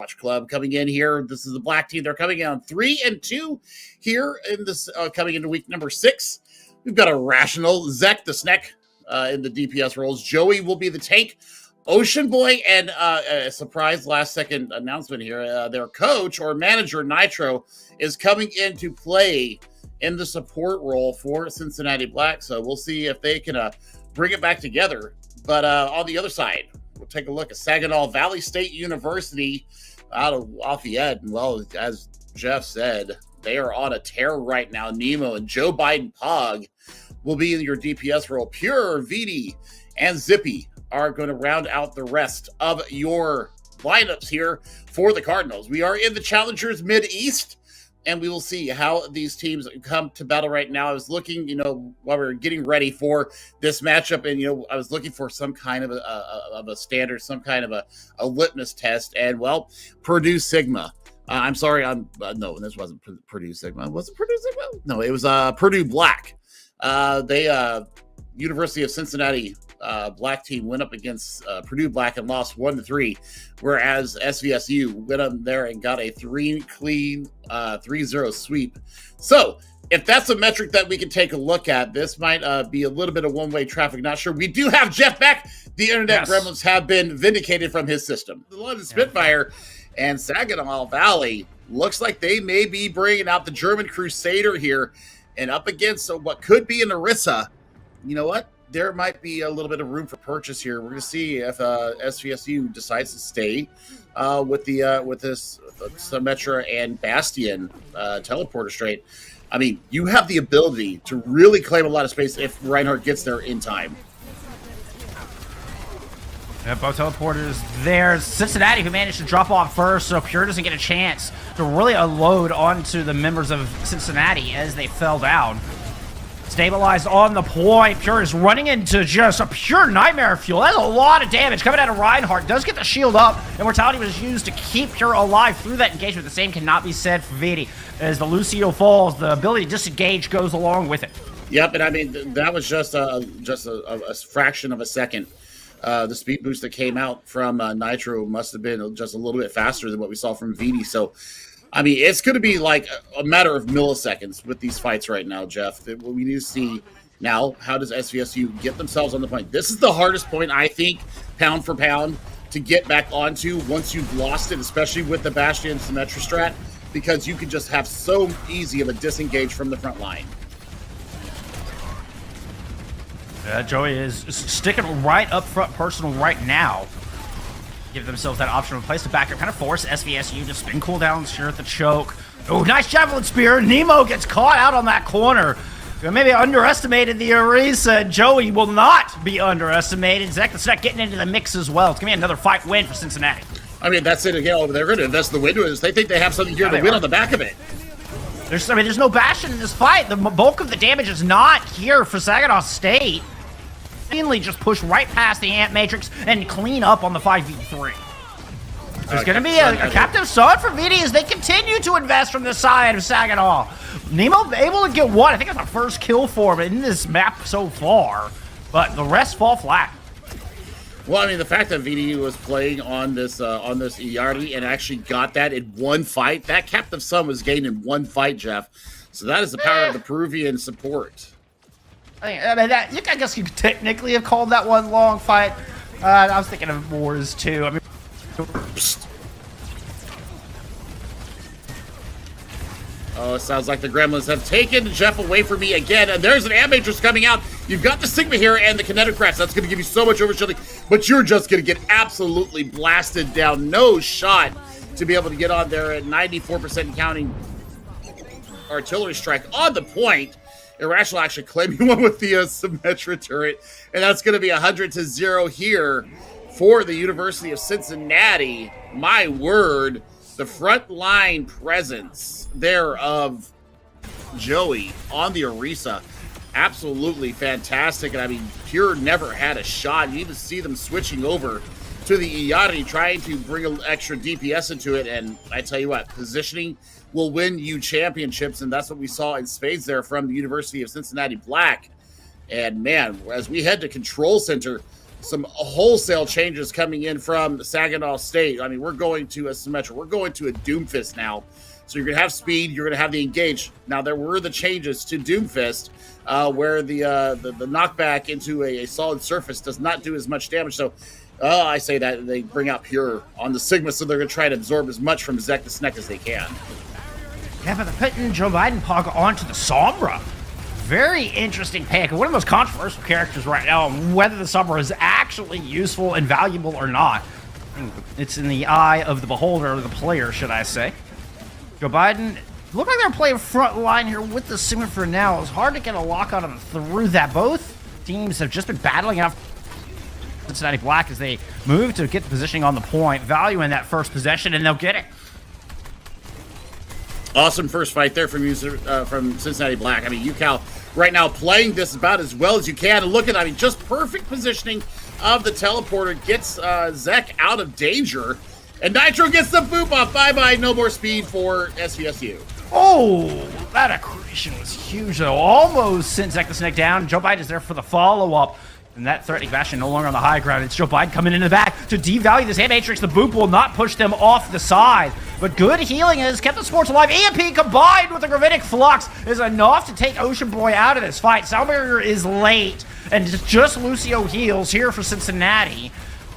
Overwatch Club coming in here. This is the black team. They're coming in on 3-2 here in this coming into week number 6. We've got a rational Zek the Snack in the DPS roles. Joey will be the tank. Ocean Boy and a surprise last second announcement here. Their coach or manager Nitro is coming in to play in the support role for Cincinnati Black. So we'll see if they can bring it back together. But on the other side, we'll take a look at Saginaw Valley State University out of Lafayette. Well, as Jeff said, they are on a tear right now. Nemo and Joe Biden Pog will be in your DPS role. Pure, VD, and Zippy are going to round out the rest of your lineups here for the Cardinals. We are in the Challengers Mid-East, and we will see how these teams come to battle right now. I was looking, while we were getting ready for this matchup, and, I was looking for some kind of a standard, some kind of a litmus test, and, well, Purdue Sigma. I'm sorry, no, this wasn't Purdue Sigma. Was it Purdue Sigma? No, it was Purdue Black. University of Cincinnati Black team went up against Purdue Black and lost 1-3, whereas SVSU went up there and got a 3-0 sweep. So if that's a metric that we can take a look at, this might be a little bit of one-way traffic. Not sure. We do have Jeff back. The internet gremlins have been vindicated from his system. The London Spitfire and Saginaw Valley looks like they may be bringing out the German Crusader here and up against what could be an Orisa. You know what? There might be a little bit of room for purchase here. We're going to see if SVSU decides to stay with this Symmetra and Bastion teleporter straight. I mean, you have the ability to really claim a lot of space if Reinhardt gets there in time. Yeah, both teleporters there. Cincinnati, who managed to drop off first, so Pure doesn't get a chance to really unload onto the members of Cincinnati as they fell down. Stabilized on the point. Pure is running into just a pure nightmare fuel. That's a lot of damage coming out of Reinhardt. Does get the shield up, and Mortality was used to keep Pure alive through that engagement. The same cannot be said for Vidi. As the Lucio falls, the ability to disengage goes along with it. Yep, and I mean, that was just a fraction of a second. The speed boost that came out from Nitro must have been just a little bit faster than what we saw from Vidi. So, I mean, it's going to be like a matter of milliseconds with these fights right now, Jeff. We need to see now, how does SVSU get themselves on the point? This is the hardest point, I think, pound for pound, to get back onto once you've lost it, especially with the Bastion Symmetra strat, because you can just have so easy of a disengage from the front line. Joey is sticking right up front personal right now. Give themselves that option of a place to back up, kind of force SVSU to spin cooldowns, sure at the choke. Oh, nice javelin spear. Nemo gets caught out on that corner. Maybe underestimated the Orisa. Joey will not be underestimated. Zek the Snack getting into the mix as well. It's going to be another fight win for Cincinnati. I mean, that's it again. They're going to invest the windows. They think they have something here to win on the back of it. There's no Bastion in this fight. The bulk of the damage is not here for Saginaw State. Mainly just push right past the Ant Matrix and clean up on the 5v3. There's going to be a captive sword for VD as they continue to invest from the side of Saginaw. Nemo able to get one. I think it's the first kill for him in this map so far, but the rest fall flat. Well, I mean, the fact that VD was playing on this Iardi and actually got that in one fight, that captive son was gained in one fight, Jeff. So that is the power of the Peruvian support. I mean, I guess you could technically have called that one long fight. I was thinking of Wars too. I mean, oh, it sounds like the Gremlins have taken Jeff away from me again, and there's an Amatrix coming out. You've got the Sigma here and the Kinetic Crafts. That's going to give you so much overshielding, but you're just going to get absolutely blasted down. No shot to be able to get on there at 94% counting. Artillery strike on the point. Irrational actually claiming one with the Symmetra turret, and that's going to be 100-0 here for the University of Cincinnati. My word, the front line presence there of Joey on the Orisa, absolutely fantastic. And I mean, Pure never had a shot. You even see them switching over to the Iari, trying to bring an extra DPS into it. And I tell you what, positioning will win you championships, and that's what we saw in spades there from the University of Cincinnati Black. And man, as we head to Control Center, some wholesale changes coming in from Saginaw State. I mean, we're going to a Symmetra. We're going to a Doomfist now. So you're going to have speed. You're going to have the engage. Now, there were the changes to Doomfist where the knockback into a solid surface does not do as much damage. So I say that they bring out Pure on the Sigma, so they're going to try to absorb as much from Zek the Snek as they can. Yeah, but they're putting Joe Biden Pog onto the Sombra. Very interesting pick. One of the most controversial characters right now, whether the Sombra is actually useful and valuable or not. It's in the eye of the beholder, or the player, should I say. Joe Biden, look like they're playing front line here with the Sigma for now. It's hard to get a lock on them through that. Both teams have just been battling out Cincinnati Black as they move to get the positioning on the point, valuing that first possession, and they'll get it. Awesome first fight there from Cincinnati Black. I mean, UCal right now playing this about as well as you can. And look at, I mean, just perfect positioning of the teleporter gets Zek out of danger. And Nitro gets the boop off. Bye-bye, no more speed for SVSU. Oh, that accretion was huge, though. Almost sent Zek the Snake down. Joe Biden is there for the follow-up. And that threatening Bastion no longer on the high ground. It's Joe Biden coming into the back to devalue this hand matrix. The boop will not push them off the side. But good healing has kept the sports alive. EMP combined with the Gravitic Flux is enough to take Ocean Boy out of this fight. Sound Barrier is late. And just Lucio heals here for Cincinnati.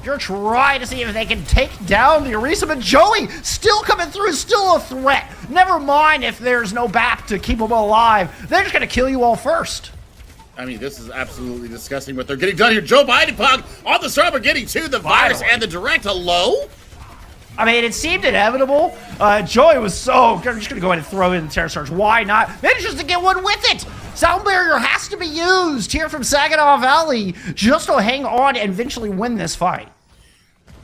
You're trying to see if they can take down the Orisa, but Joey still coming through, still a threat. Never mind if there's no BAP to keep them alive. They're just going to kill you all first. I mean, this is absolutely disgusting what they're getting done here. Joe Biden Pog on the server getting to the virus and the direct. Hello? I mean, it seemed inevitable. Joey was so... I'm just going to go ahead and throw in Terror Surge. Why not? Manages to get one with it. Sound Barrier has to be used here from Saginaw Valley just to hang on and eventually win this fight.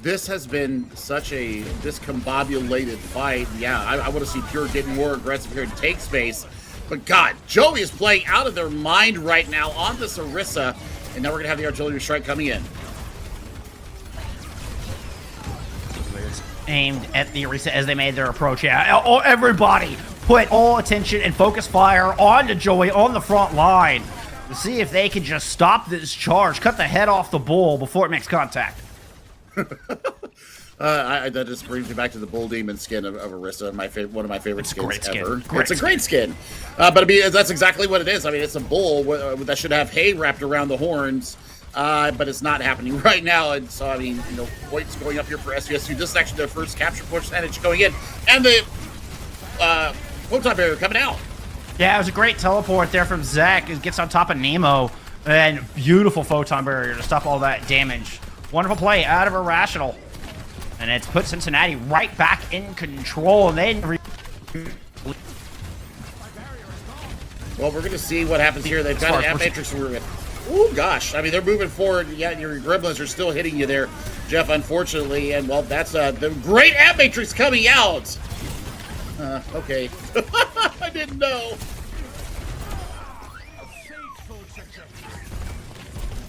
This has been such a discombobulated fight. Yeah, I want to see Pure get more aggressive here and take space. But God, Joey is playing out of their mind right now on this Orisa. And now we're going to have the artillery strike coming in. Aimed at the Orisa as they made their approach. Yeah, everybody put all attention and focus fire onto Joey on the front line to see if they can just stop this charge, cut the head off the bull before it makes contact. That just brings me back to the Bull Demon skin of Orisa, one of my favorite skins ever. It's a great skin. But I mean, that's exactly what it is. I mean, it's a bull that should have hay wrapped around the horns. But it's not happening right now, and so I mean, you know, points going up here for SVSU. This is actually their first capture push, and it's going in, and the photon barrier coming out. Yeah, it was a great teleport there from Zek. It gets on top of Nemo, and beautiful photon barrier to stop all that damage. Wonderful play out of Irrational, and it's put Cincinnati right back in control. And then, well, we're going to see what happens here. They've got an Amp Matrix. Oh, gosh. I mean, they're moving forward. Yeah, your Gremlins are still hitting you there, Jeff, unfortunately. And, well, that's the great Amp Matrix coming out. Okay. I didn't know.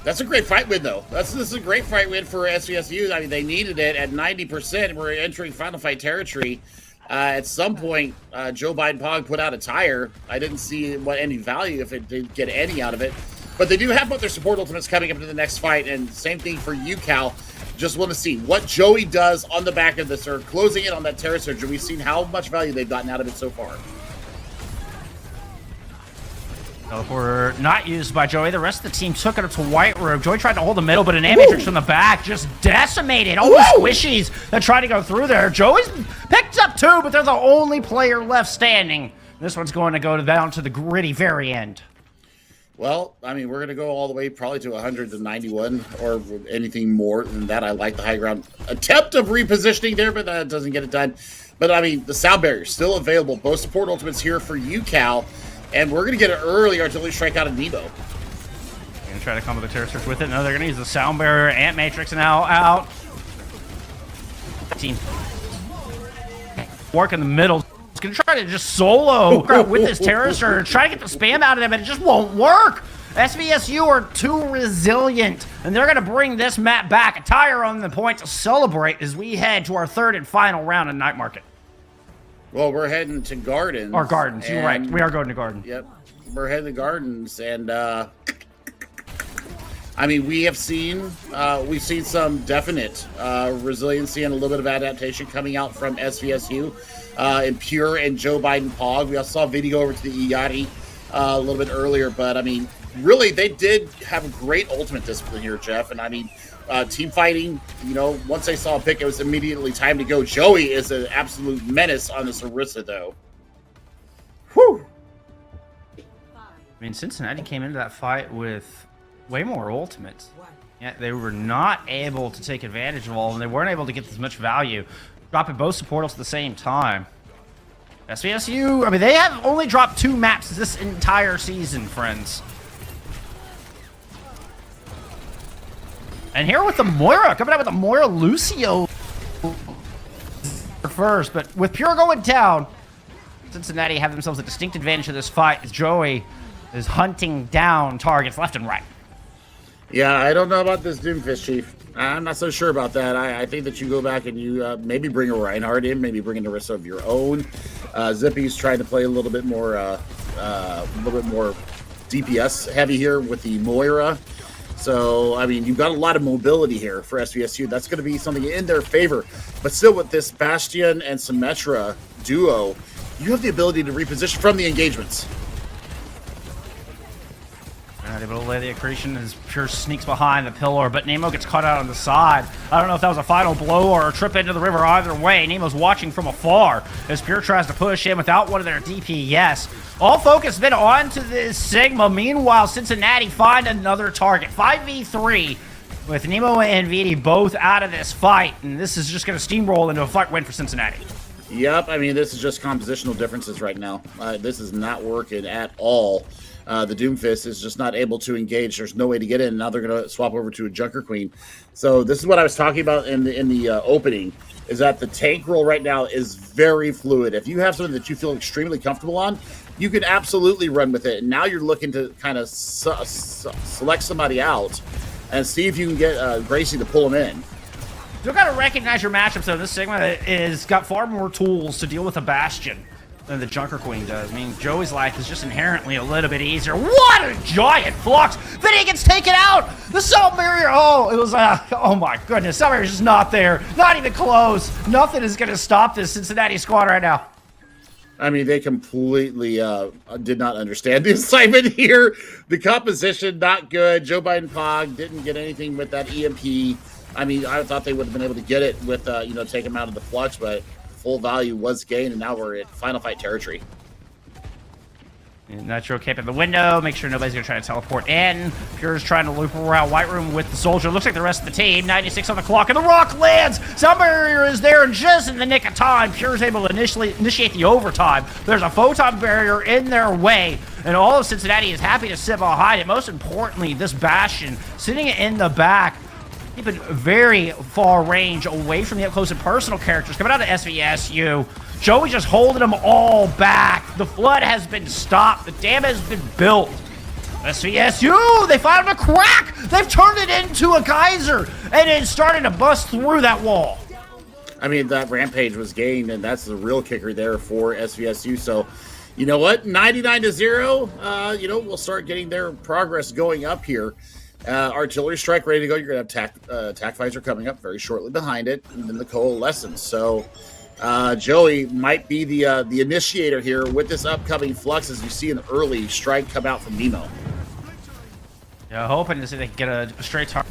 That's a great fight win, though. This is a great fight win for SVSU. I mean, they needed it at 90%. We're entering final fight territory. At some point, Joe Biden Pog put out a tire. I didn't see any value if it did get any out of it. But they do have both their support ultimates coming up into the next fight, and same thing for UCal. Just want to see what Joey does on the back of this, or closing in on that Terror Surge. We've seen how much value they've gotten out of it so far. Teleporter not used by Joey. The rest of the team took it up to White Room. Joey tried to hold the middle, but an Matrix from the back just decimated all the squishies that tried to go through there. Joey's picked up two, but they're the only player left standing. This one's going to go down to the gritty very end. Well, I mean, we're going to go all the way probably to 191 or anything more than that. I like the high ground attempt of repositioning there, but that doesn't get it done. But, I mean, the sound barrier is still available. Both support ultimates here for UCal, and we're going to get an early artillery strike out of Nebo. Going to try to come with a Terror Surge with it. No, they're going to use the sound barrier. Ant Matrix now out. Team work in the middle. Gonna try to just solo with this Terror Surge, try to get the spam out of them, and it just won't work. SVSU are too resilient, and they're gonna bring this map back. A tire on the point to celebrate as we head to our third and final round in Night Market. Well, we're heading to Gardens. Or Gardens, you're right. We are going to Garden. Yep, we're heading to Gardens, and I I mean, we've seen some definite resiliency and a little bit of adaptation coming out from SVSU and Pure and Joe Biden Pog. We also saw a video over to the Iati a little bit earlier, but I mean, really, they did have a great ultimate discipline here, Jeff. And I mean, team fighting, you know, once they saw a pick, it was immediately time to go. Joey is an absolute menace on this Orisa, though. Whew. I mean, Cincinnati came into that fight with way more ultimates. Yeah, they were not able to take advantage of all of them. They weren't able to get as much value, dropping both supportals at the same time. SVSU, I mean, they have only dropped 2 maps this entire season, friends. And here with the Moira, coming out with the Moira Lucio first, but with Pure going down, Cincinnati have themselves a distinct advantage of this fight as Joey is hunting down targets left and right. Yeah, I don't know about this Doomfist, Chief. I'm not so sure about that. I think that you go back and you maybe bring a Reinhardt in, maybe bring an Orisa of your own. Zippy's trying to play a little bit more DPS heavy here with the Moira. So, I mean, you've got a lot of mobility here for SVSU. That's going to be something in their favor. But still, with this Bastion and Symmetra duo, you have the ability to reposition from the engagements. Not able to lay the accretion as Pure sneaks behind the pillar, but Nemo gets caught out on the side. I don't know if that was a final blow or a trip into the river. Either way, Nemo's watching from afar as Pure tries to push in without one of their DPS. All focus been on to this Sigma. Meanwhile, Cincinnati find another target. 5v3 with Nemo and VD both out of this fight, and this is just going to steamroll into a fight win for Cincinnati. Yep, I mean, this is just compositional differences right now. This is not working at all. The Doomfist is just not able to engage. There's no way to get in. Now they're going to swap over to a Junker Queen. So this is what I was talking about in the opening, is that the tank role right now is very fluid. If you have something that you feel extremely comfortable on, you can absolutely run with it. And now you're looking to kind of select somebody out and see if you can get Gracie to pull him in. You've got to recognize your matchup, though. This Sigma is got far more tools to deal with a Bastion than the Junker Queen does. I mean, Joey's life is just inherently a little bit easier. What a giant flux! Then he gets taken out! The Salt Barrier, oh my goodness. Salt Barrier's just not there. Not even close. Nothing is going to stop this Cincinnati squad right now. I mean, they completely did not understand the assignment here. The composition, not good. Joe Biden Pog didn't get anything with that EMP. I mean, I thought they would have been able to get it with, take him out of the flux, but full value was gained, and now we're at final fight territory. Nitro cape in the window, make sure nobody's going to try to teleport in. Pure's trying to loop around White Room with the Soldier. Looks like the rest of the team. 96 on the clock, and the Rock lands! Sound Barrier is there, and just in the nick of time, Pure's able to initiate the overtime. There's a Photon Barrier in their way, and all of Cincinnati is happy to sit behind it. Most importantly, this Bastion sitting in the back, keeping very far range away from the up-close and personal characters. Coming out of SVSU, Joey just holding them all back. The flood has been stopped. The dam has been built. SVSU, they found a crack. They've turned it into a geyser, and it's starting to bust through that wall. I mean, that rampage was gained, and that's the real kicker there for SVSU. So, you know what? 99-0. We'll start getting their progress going up here. Artillery strike ready to go. You're going to have attack visor coming up very shortly behind it, and then the coalescence. So Joey might be the initiator here with this upcoming flux, as you see an early strike come out from Nemo. Yeah, hoping to see they can get a straight target.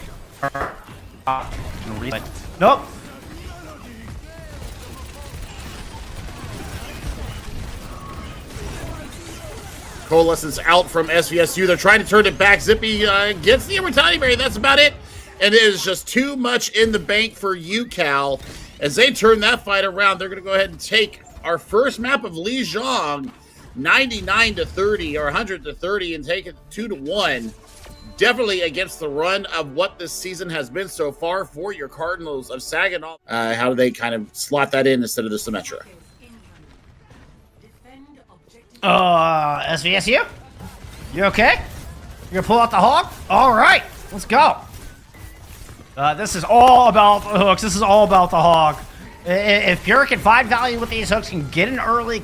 Nope. Coalescence out from SVSU. They're trying to turn it back. Zippy gets the Immortality Berry. That's about it. And it is just too much in the bank for UCal. As they turn that fight around, they're going to go ahead and take our first map of Lijiang, 99-30 or 100-30, and take it 2-1. Definitely against the run of what this season has been so far for your Cardinals of Saginaw. How do they kind of slot that in instead of the Symmetra? SVSU? You okay? You gonna pull out the hog? All right, let's go. This is all about the hooks. This is all about the hog. If Pure can find value with these hooks, can get an early.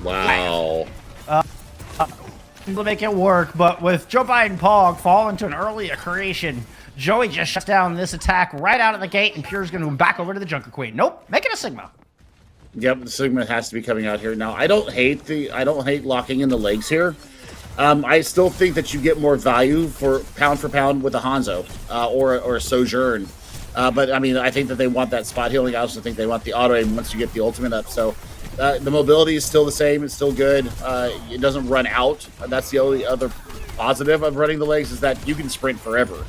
Wow. to make it work, but with Joe Biden Pog falling to an early creation, Joey just shuts down this attack right out of the gate, and Pure's going to move back over to the Junker Queen. Nope, make it a Sigma. Yep, the Sigma has to be coming out here now. I don't hate locking in the legs here. I still think that you get more value for pound with a Hanzo or a Sojourn. But I mean, I think that they want that spot healing. I also think they want the auto aim once you get the ultimate up. So the mobility is still the same. It's still good. It doesn't run out. That's the only other positive of running the legs is that you can sprint forever.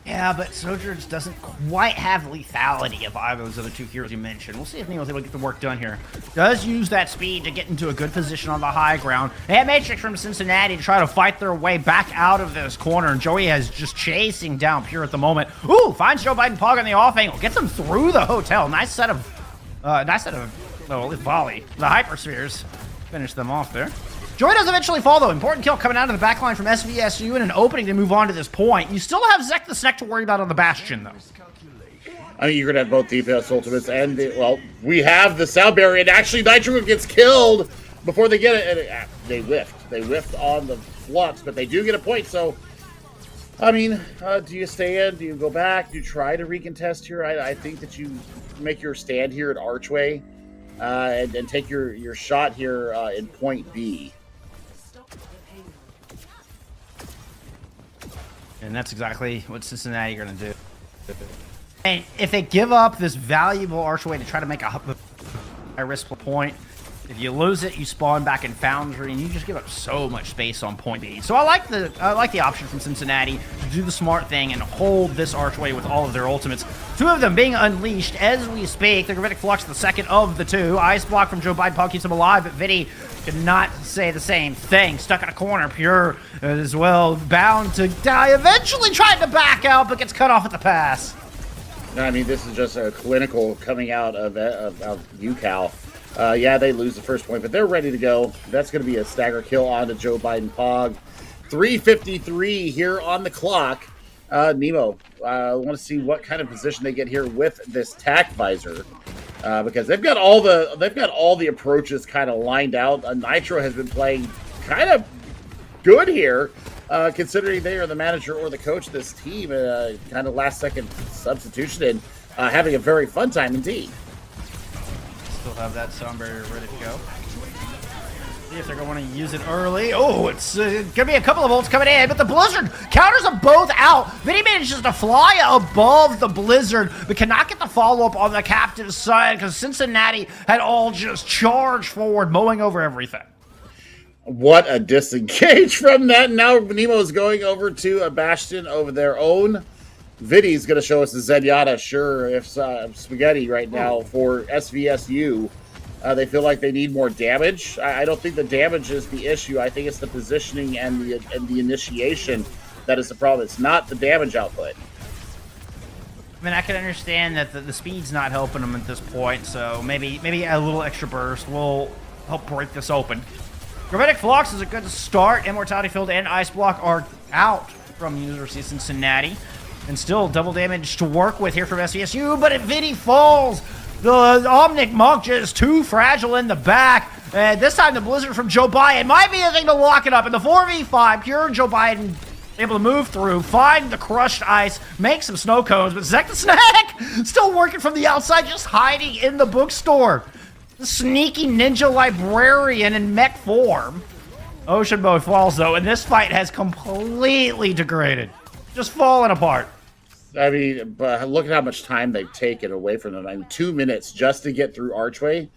Yeah, but Sojourn doesn't quite have lethality of either of those other two heroes you mentioned. We'll see if Neo's able to get the work done here. Does use that speed to get into a good position on the high ground. They have Matrix from Cincinnati to try to fight their way back out of this corner, and Joey is just chasing down Pure at the moment. Ooh, finds Joe Biden Pog on the off angle. Gets him through the hotel. Nice set of volley. The hyperspheres finish them off there. Joy does eventually fall, though. Important kill coming out of the backline from SVSU and an opening to move on to this point. You still have Zek the Snack to worry about on the Bastion, though. I mean, you're going to have both DPS ultimates and, well, we have the sound barrier, and actually Nitro gets killed before they get it, and they whiffed. They whiffed on the flux, but they do get a point, so, I mean, do you stay in? Do you go back? Do you try to recontest here? I think that you make your stand here at Archway and take your shot here in point B. And that's exactly what Cincinnati are going to do. And if they give up this valuable archway to try to make a high-risk point, if you lose it, you spawn back in Foundry, and you just give up so much space on point B. So I like the option from Cincinnati to do the smart thing and hold this archway with all of their ultimates. Two of them being unleashed as we speak. The Gravitic Flux, the second of the two. Ice Block from Joe Biden Pog keeps him alive, but Vidi could not say the same thing. Stuck in a corner. Pure as well, bound to die. Eventually trying to back out, but gets cut off at the pass. I mean, this is just a clinical coming out of UCal. Yeah, they lose the first point, but they're ready to go. That's going to be a stagger kill onto Joe Biden Pog. 3:53 here on the clock. Nemo, I want to see what kind of position they get here with this tack visor, because they've got all the approaches kind of lined out. Nitro has been playing kind of good here, considering they are the manager or the coach of this team. Kind of last second substitution and having a very fun time indeed. Still have that sound barrier ready to go. See if they're going to want to use it early. Oh, it's going to be a couple of ults coming in, but the Blizzard counters them both out. Vinny manages to fly above the Blizzard, but cannot get the follow-up on the captain's side because Cincinnati had all just charged forward, mowing over everything. What a disengage from that. Now Nemo is going over to a Bastion over their own. Vidi's going to show us the Zenyatta. Sure, if Spaghetti right now for SVSU. They feel like they need more damage. I don't think the damage is the issue. I think it's the positioning and the initiation that is the problem. It's not the damage output. I mean, I can understand that the speed's not helping them at this point, so maybe a little extra burst will help break this open. Gravitic Flux is a good start. Immortality Field and Ice Block are out from the University of Cincinnati. And still double damage to work with here from SVSU, but if Vidi falls, the Omnic Monk just too fragile in the back. And this time the Blizzard from Joe Biden might be a thing to lock it up. In the 4v5, Pure Joe Biden able to move through, find the crushed ice, make some snow cones, but Zek the Snack still working from the outside, just hiding in the bookstore. The sneaky ninja librarian in mech form. Ocean Bow falls though, and this fight has completely degraded. Just falling apart. I mean, but look at how much time they've taken away from them. I mean, 2 minutes just to get through Archway,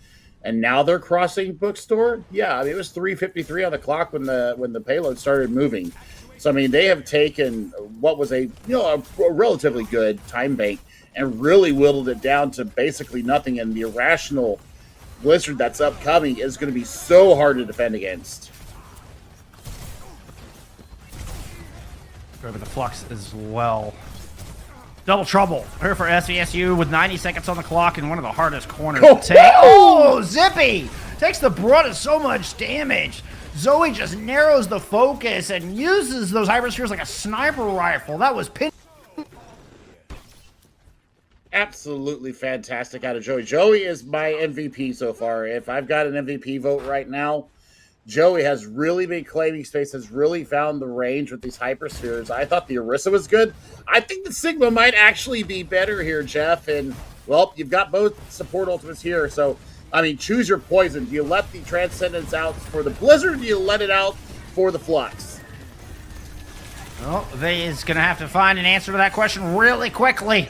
and now they're crossing Bookstore. Yeah, I mean, it was 3:53 on the clock when the payload started moving. So I mean, they have taken what was a relatively good time bank and really whittled it down to basically nothing. And the irrational Blizzard that's upcoming is going to be so hard to defend against. Over the Flux as well. Double trouble here for SVSU with 90 seconds on the clock and one of the hardest corners to take. Oh, Zippy takes the brunt of so much damage. Zoe just narrows the focus and uses those hyperspheres like a sniper rifle. That was pin. Absolutely fantastic out of Joey. Joey is my MVP so far. If I've got an MVP vote right now, Joey has really been claiming space, has really found the range with these hyperspheres. I thought the Orisa was good. I think the Sigma might actually be better here, Jeff. And, well, you've got both support ultimates here. So, I mean, choose your poison. Do you let the Transcendence out for the Blizzard, or do you let it out for the Flux? Well, they is going to have to find an answer to that question really quickly.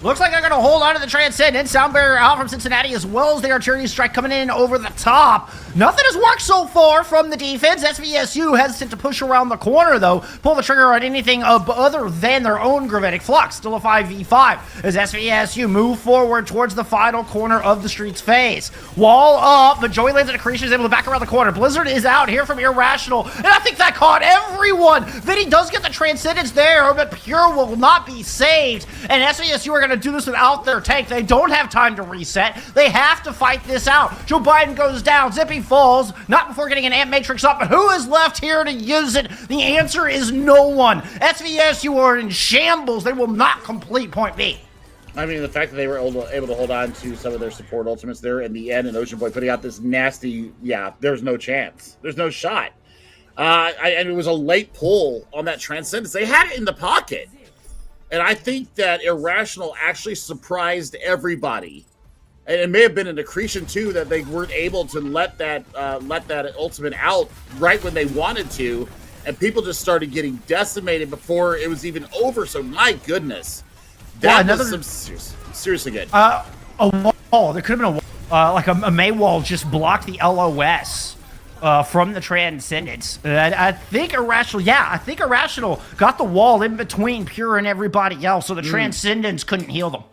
Looks like they're going to hold on to the Transcendence. Sound barrier out from Cincinnati, as well as the artillery strike coming in over the top. Nothing has worked so far from the defense. SVSU hesitant to push around the corner, though. Pull the trigger on anything other than their own Gravitic Flux. Still a 5v5 as SVSU move forward towards the final corner of the streets phase. Wall up, but Joey lands at Accretion is able to back around the corner. Blizzard is out here from Irrational, and I think that caught everyone. Vinny does get the Transcendence there, but Pure will not be saved, and SVSU are going to do this without their tank. They don't have time to reset. They have to fight this out. Joe Biden goes down. Zippy falls, not before getting an Amp Matrix up, but who is left here to use it? The answer is no one. SVSU are in shambles. They will not complete point B. I mean, the fact that they were able to hold on to some of their support ultimates there in the end, and Ocean Boy putting out this nasty, there's no chance. There's no shot. And it was a late pull on that Transcendence. They had it in the pocket. And I think that Irrational actually surprised everybody. And it may have been an accretion, too, that they weren't able to let that ultimate out right when they wanted to. And people just started getting decimated before it was even over. So, my goodness. That was seriously good. A wall. There could have been a wall. Like a May wall just blocked the LOS. From the Transcendence. I think Irrational got the wall in between Pure and everybody else, so the Transcendence couldn't heal them.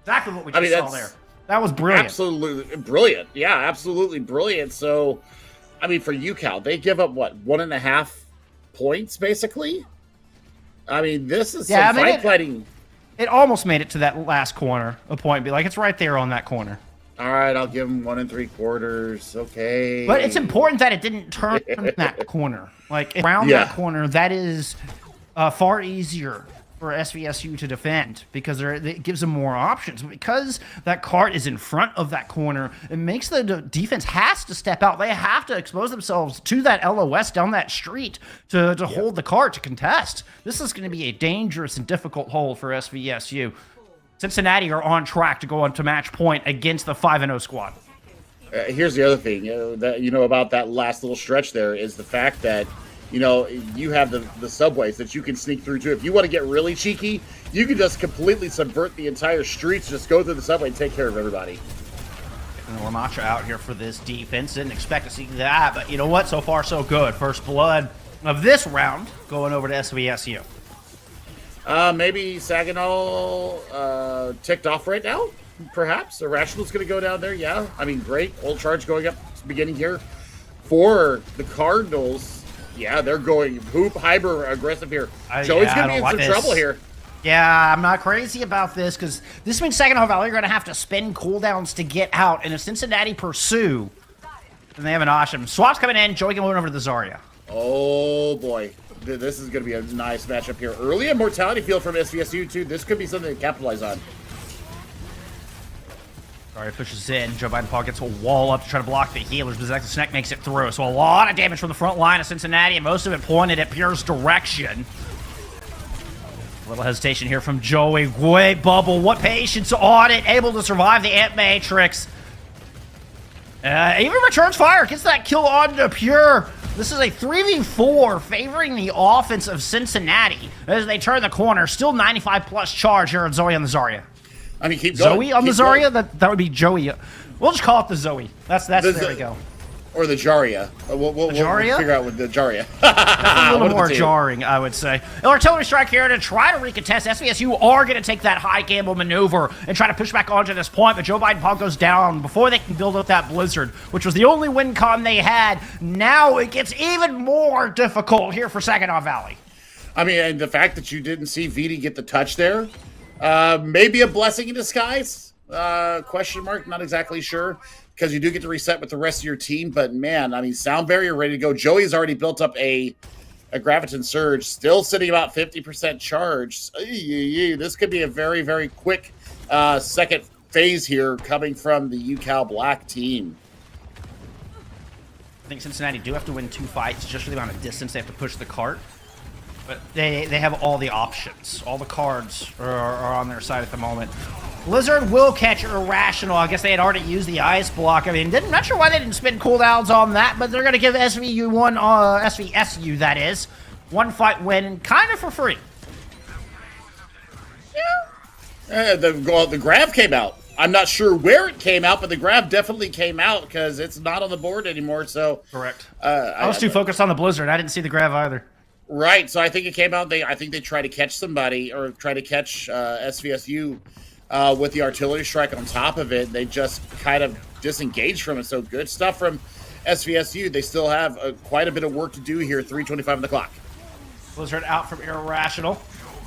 Exactly what we just saw there. That was brilliant. Absolutely brilliant. Yeah, absolutely brilliant. So, I mean, for UCal, they give up, 1.5 points, basically? I mean, this is some fighting. It almost made it to that last corner, a point. Be like, it's right there on that corner. All right, I'll give him 1 3/4. Okay. But it's important that it didn't turn that corner. Like, around that corner, that is far easier for SVSU to defend because it gives them more options. But because that cart is in front of that corner, it makes the defense has to step out. They have to expose themselves to that LOS down that street to hold the cart, to contest. This is going to be a dangerous and difficult hold for SVSU. Cincinnati are on track to go on to match point against the 5-0 squad. Here's the other thing that about that last little stretch there is the fact that you have the subways that you can sneak through too. If you want to get really cheeky, you can just completely subvert the entire streets, just go through the subway and take care of everybody. And Lamacha out here for this defense. Didn't expect to see that, but you know what? So far, so good. First blood of this round going over to SVSU. Maybe Saginaw ticked off right now, perhaps. Irrational's going to go down there, yeah. I mean, great. Old charge going up beginning here. For the Cardinals, yeah, they're going hyper aggressive here. Joey's going to be in some trouble here. Yeah, I'm not crazy about this because this means Saginaw Valley are going to have to spend cooldowns to get out. And if Cincinnati pursue, then they have an option. Swaps coming in. Joey going over to the Zarya. Oh, boy. This is going to be a nice matchup here. Early Immortality Field from SVSU, too. This could be something to capitalize on. Zarya pushes in. Joe Biden Paul gets a wall up to try to block the healers, but Zach the Snack makes it through. So a lot of damage from the front line of Cincinnati, and most of it pointed at Pure's direction. A little hesitation here from Joey. Great bubble. What patience on it. Able to survive the Amp Matrix. Even returns fire. Gets that kill onto Pure. This is a 3v4 favoring the offense of Cincinnati as they turn the corner. Still 95+ charge here on Zoe on the Zarya. I mean, keep going. Zoe on the Zarya? That would be Joey. We'll just call it the Zoe. There we go. Or the Jarya. We'll figure out with the Jarya. That's a little more jarring, I would say. Artillery strike here to try to recontest. SVSU are going to take that high gamble maneuver and try to push back onto this point, but Joe Biden Paul goes down before they can build up that Blizzard, which was the only win con they had. Now it gets even more difficult here for Saginaw Valley. I mean, and the fact that you didn't see VD get the touch there, maybe a blessing in disguise? Question mark, not exactly sure. Because you do get to reset with the rest of your team. But, man, I mean, sound barrier ready to go. Joey's already built up a Graviton Surge, still sitting about 50% charge. This could be a very, very quick second phase here coming from the UCal Black team. I think Cincinnati do have to win 2 fights just for the amount of distance they have to push the cart. But they have all the options. All the cards are on their side at the moment. Blizzard will catch Irrational. I guess they had already used the ice block. I mean, not sure why they didn't spend cooldowns on that, but they're going to give SVSU, that is, 1 fight win kind of for free. Yeah. The grab came out. I'm not sure where it came out, but the grab definitely came out because it's not on the board anymore. So correct. I was too focused on the Blizzard. I didn't see the grab either. Right. So I think it came out. I think they tried to catch somebody or try to catch SVSU with the artillery strike on top of it. They just kind of disengaged from it. So good stuff from SVSU. They still have quite a bit of work to do here. 3:25 on the clock. Blizzard out from Irrational.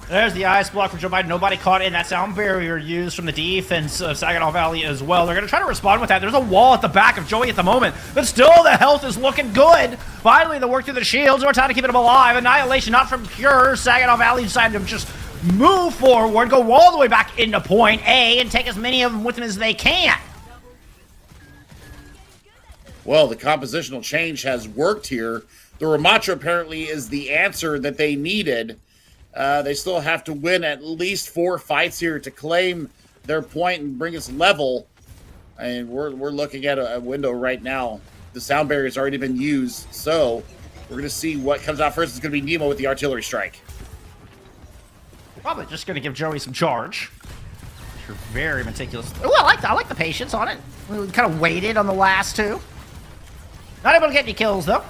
There's the ice block for Joe Biden. Nobody caught in. That sound barrier used from the defense of Saginaw Valley as well. They're going to try to respond with that. There's a wall at the back of Joey at the moment, but still the health is looking good. Finally, they work through the shields. We're trying to keep them alive. Annihilation not from Pure. Saginaw Valley decided to just move forward, go all the way back into point A, and take as many of them with them as they can. Well, the compositional change has worked here. The Ramacho apparently is the answer that they needed. They still have to win at least 4 fights here to claim their point and bring us level. And we're looking at a window right now. The sound barrier's already been used, so we're going to see what comes out first. It's going to be Nemo with the artillery strike. Probably just going to give Joey some charge. You're very meticulous. Oh, I like the patience on it. We kind of waited on the last 2. Not able to get any kills, though.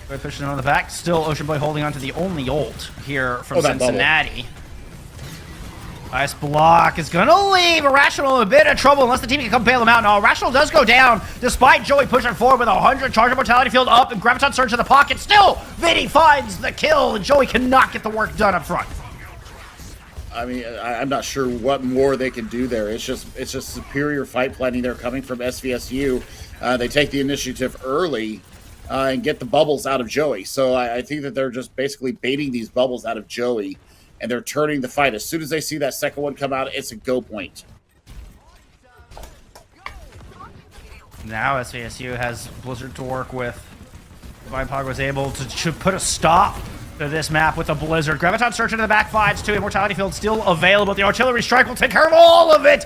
They're pushing it on the back. Still Ocean Boy holding on to the only ult here from Cincinnati. Ice block is going to leave Irrational in a bit of trouble unless the team can come bail him out. Now, Irrational does go down despite Joey pushing forward with 100. Charge of Mortality Field up and Graviton Surge in the pocket. Still, Vinny finds the kill and Joey cannot get the work done up front. I mean, I'm not sure what more they can do there. It's just superior fight planning there coming from SVSU. They take the initiative early and get the bubbles out of Joey. So I think that they're just basically baiting these bubbles out of Joey, and they're turning the fight. As soon as they see that second one come out, it's a go point. Now SVSU has Blizzard to work with. Divine Pog was able to put a stop to this map with a Blizzard. Graviton Search into the back fives too. Immortality Field still available. The artillery strike will take care of all of it.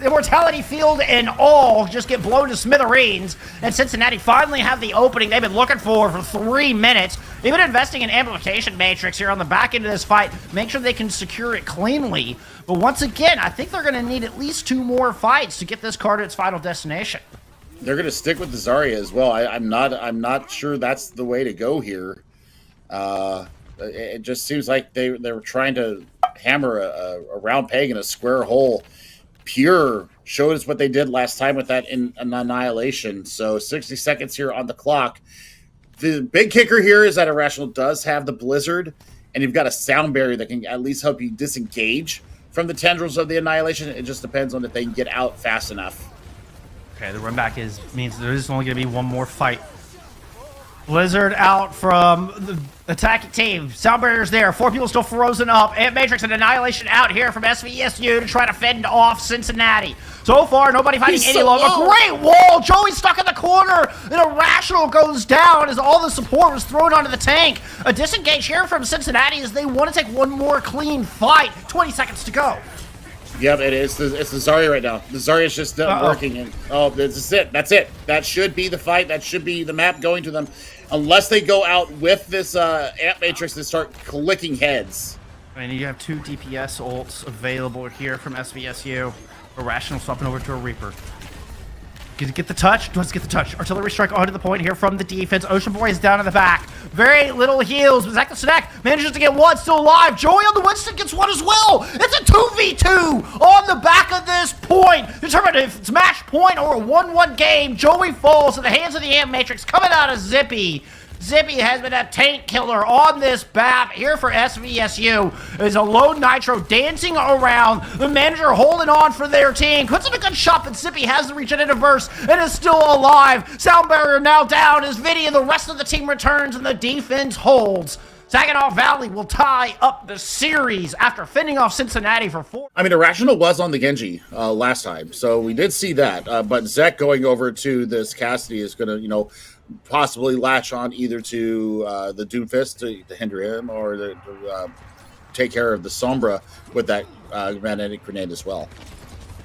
Immortality Field and all just get blown to smithereens. And Cincinnati finally have the opening they've been looking for 3 minutes. They've been investing in amplification matrix here on the back end of this fight. Make sure they can secure it cleanly. But once again, I think they're going to need at least 2 more fights to get this card to its final destination. They're going to stick with the Zarya as well. I'm not sure that's the way to go here. It just seems like they were trying to hammer a round peg in a square hole. Pure showed us what they did last time with that in an Annihilation. So 60 seconds here on the clock. The big kicker here is that Irrational does have the Blizzard, and you've got a sound barrier that can at least help you disengage from the tendrils of the Annihilation. It just depends on if they can get out fast enough. Okay, the run back means there is only going to be 1 more fight. Blizzard out from the attacking team. Sound barrier's there. 4 people still frozen up. Ant Matrix and Annihilation out here from SVSU to try to fend off Cincinnati. So far, nobody fighting any longer. A great wall. Joey's stuck in the corner. And Irrational goes down as all the support was thrown onto the tank. A disengage here from Cincinnati as they want to take 1 more clean fight. 20 seconds to go. Yep, it's the Zarya right now. The Zarya's just not working. And that's it. That's it. That should be the fight. That should be the map going to them. Unless they go out with this Ant Matrix and start clicking heads. And you have 2 DPS ults available here from SVSU. Irrational swapping over to a Reaper. Get the touch. Let's get the touch. Artillery strike onto the point here from the defense. Ocean Boy is down in the back. Very little heals. Zach the Snack manages to get 1, still alive. Joey on the Winston gets 1 as well. It's a 2v2 on the back of this point. Determined if it's match point or a 1-1 game. Joey falls in the hands of the Ant Matrix coming out of Zippy. Zippy has been a tank killer on this map here for SVSU. There's a lone Nitro dancing around. The manager holding on for their team. Puts him a good shot, but Zippy has the regenerative burst and is still alive. Sound barrier now down as Vinny and the rest of the team returns and the defense holds. Saginaw Valley will tie up the series after fending off Cincinnati for 4. I mean, Irrational was on the Genji last time, so we did see that. But Zek going over to this Cassidy is going to, possibly latch on either to the Doomfist to hinder him or to take care of the Sombra with that magnetic grenade as well.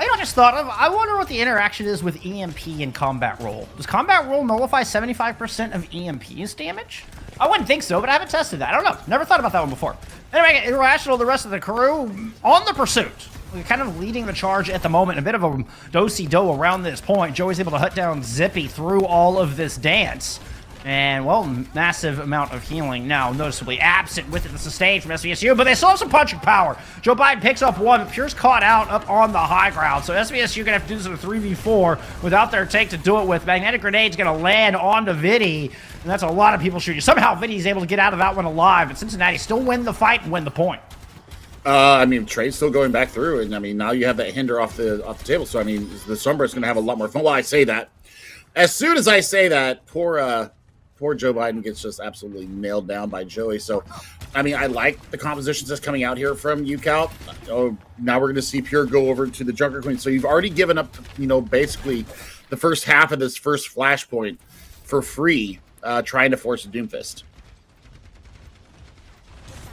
I just thought of, I wonder what the interaction is with EMP and Combat Roll. Does Combat Roll nullify 75% of EMP's damage? I wouldn't think so, but I haven't tested that. I don't know. Never thought about that one before. Anyway, Irrational, the rest of the crew, on the pursuit. We're kind of leading the charge at the moment. A bit of a do-si-do around this point. Joey's able to hunt down Zippy through all of this dance. And, well, massive amount of healing now noticeably absent with it. The sustain from SVSU, but they still have some punching power. Joe Biden picks up one, but Pure's caught out up on the high ground. So SVSU going to have to do this in a 3v4 without their take to do it with. Magnetic Grenade's going to land onto Viddy, and that's a lot of people shooting. Somehow Viddy's able to get out of that one alive, but Cincinnati still win the fight and win the point. I mean, Trey's still going back through, and I mean, now you have that hinder off the table. So I mean, the Sombra's going to have a lot more fun. Well, I say that. As soon as I say that, poor Joe Biden gets just absolutely nailed down by Joey. So, I mean, I like the compositions that's coming out here from UCal. Oh, now we're going to see Pure go over to the Junker Queen. So you've already given up, basically the first half of this first flashpoint for free, trying to force a Doomfist.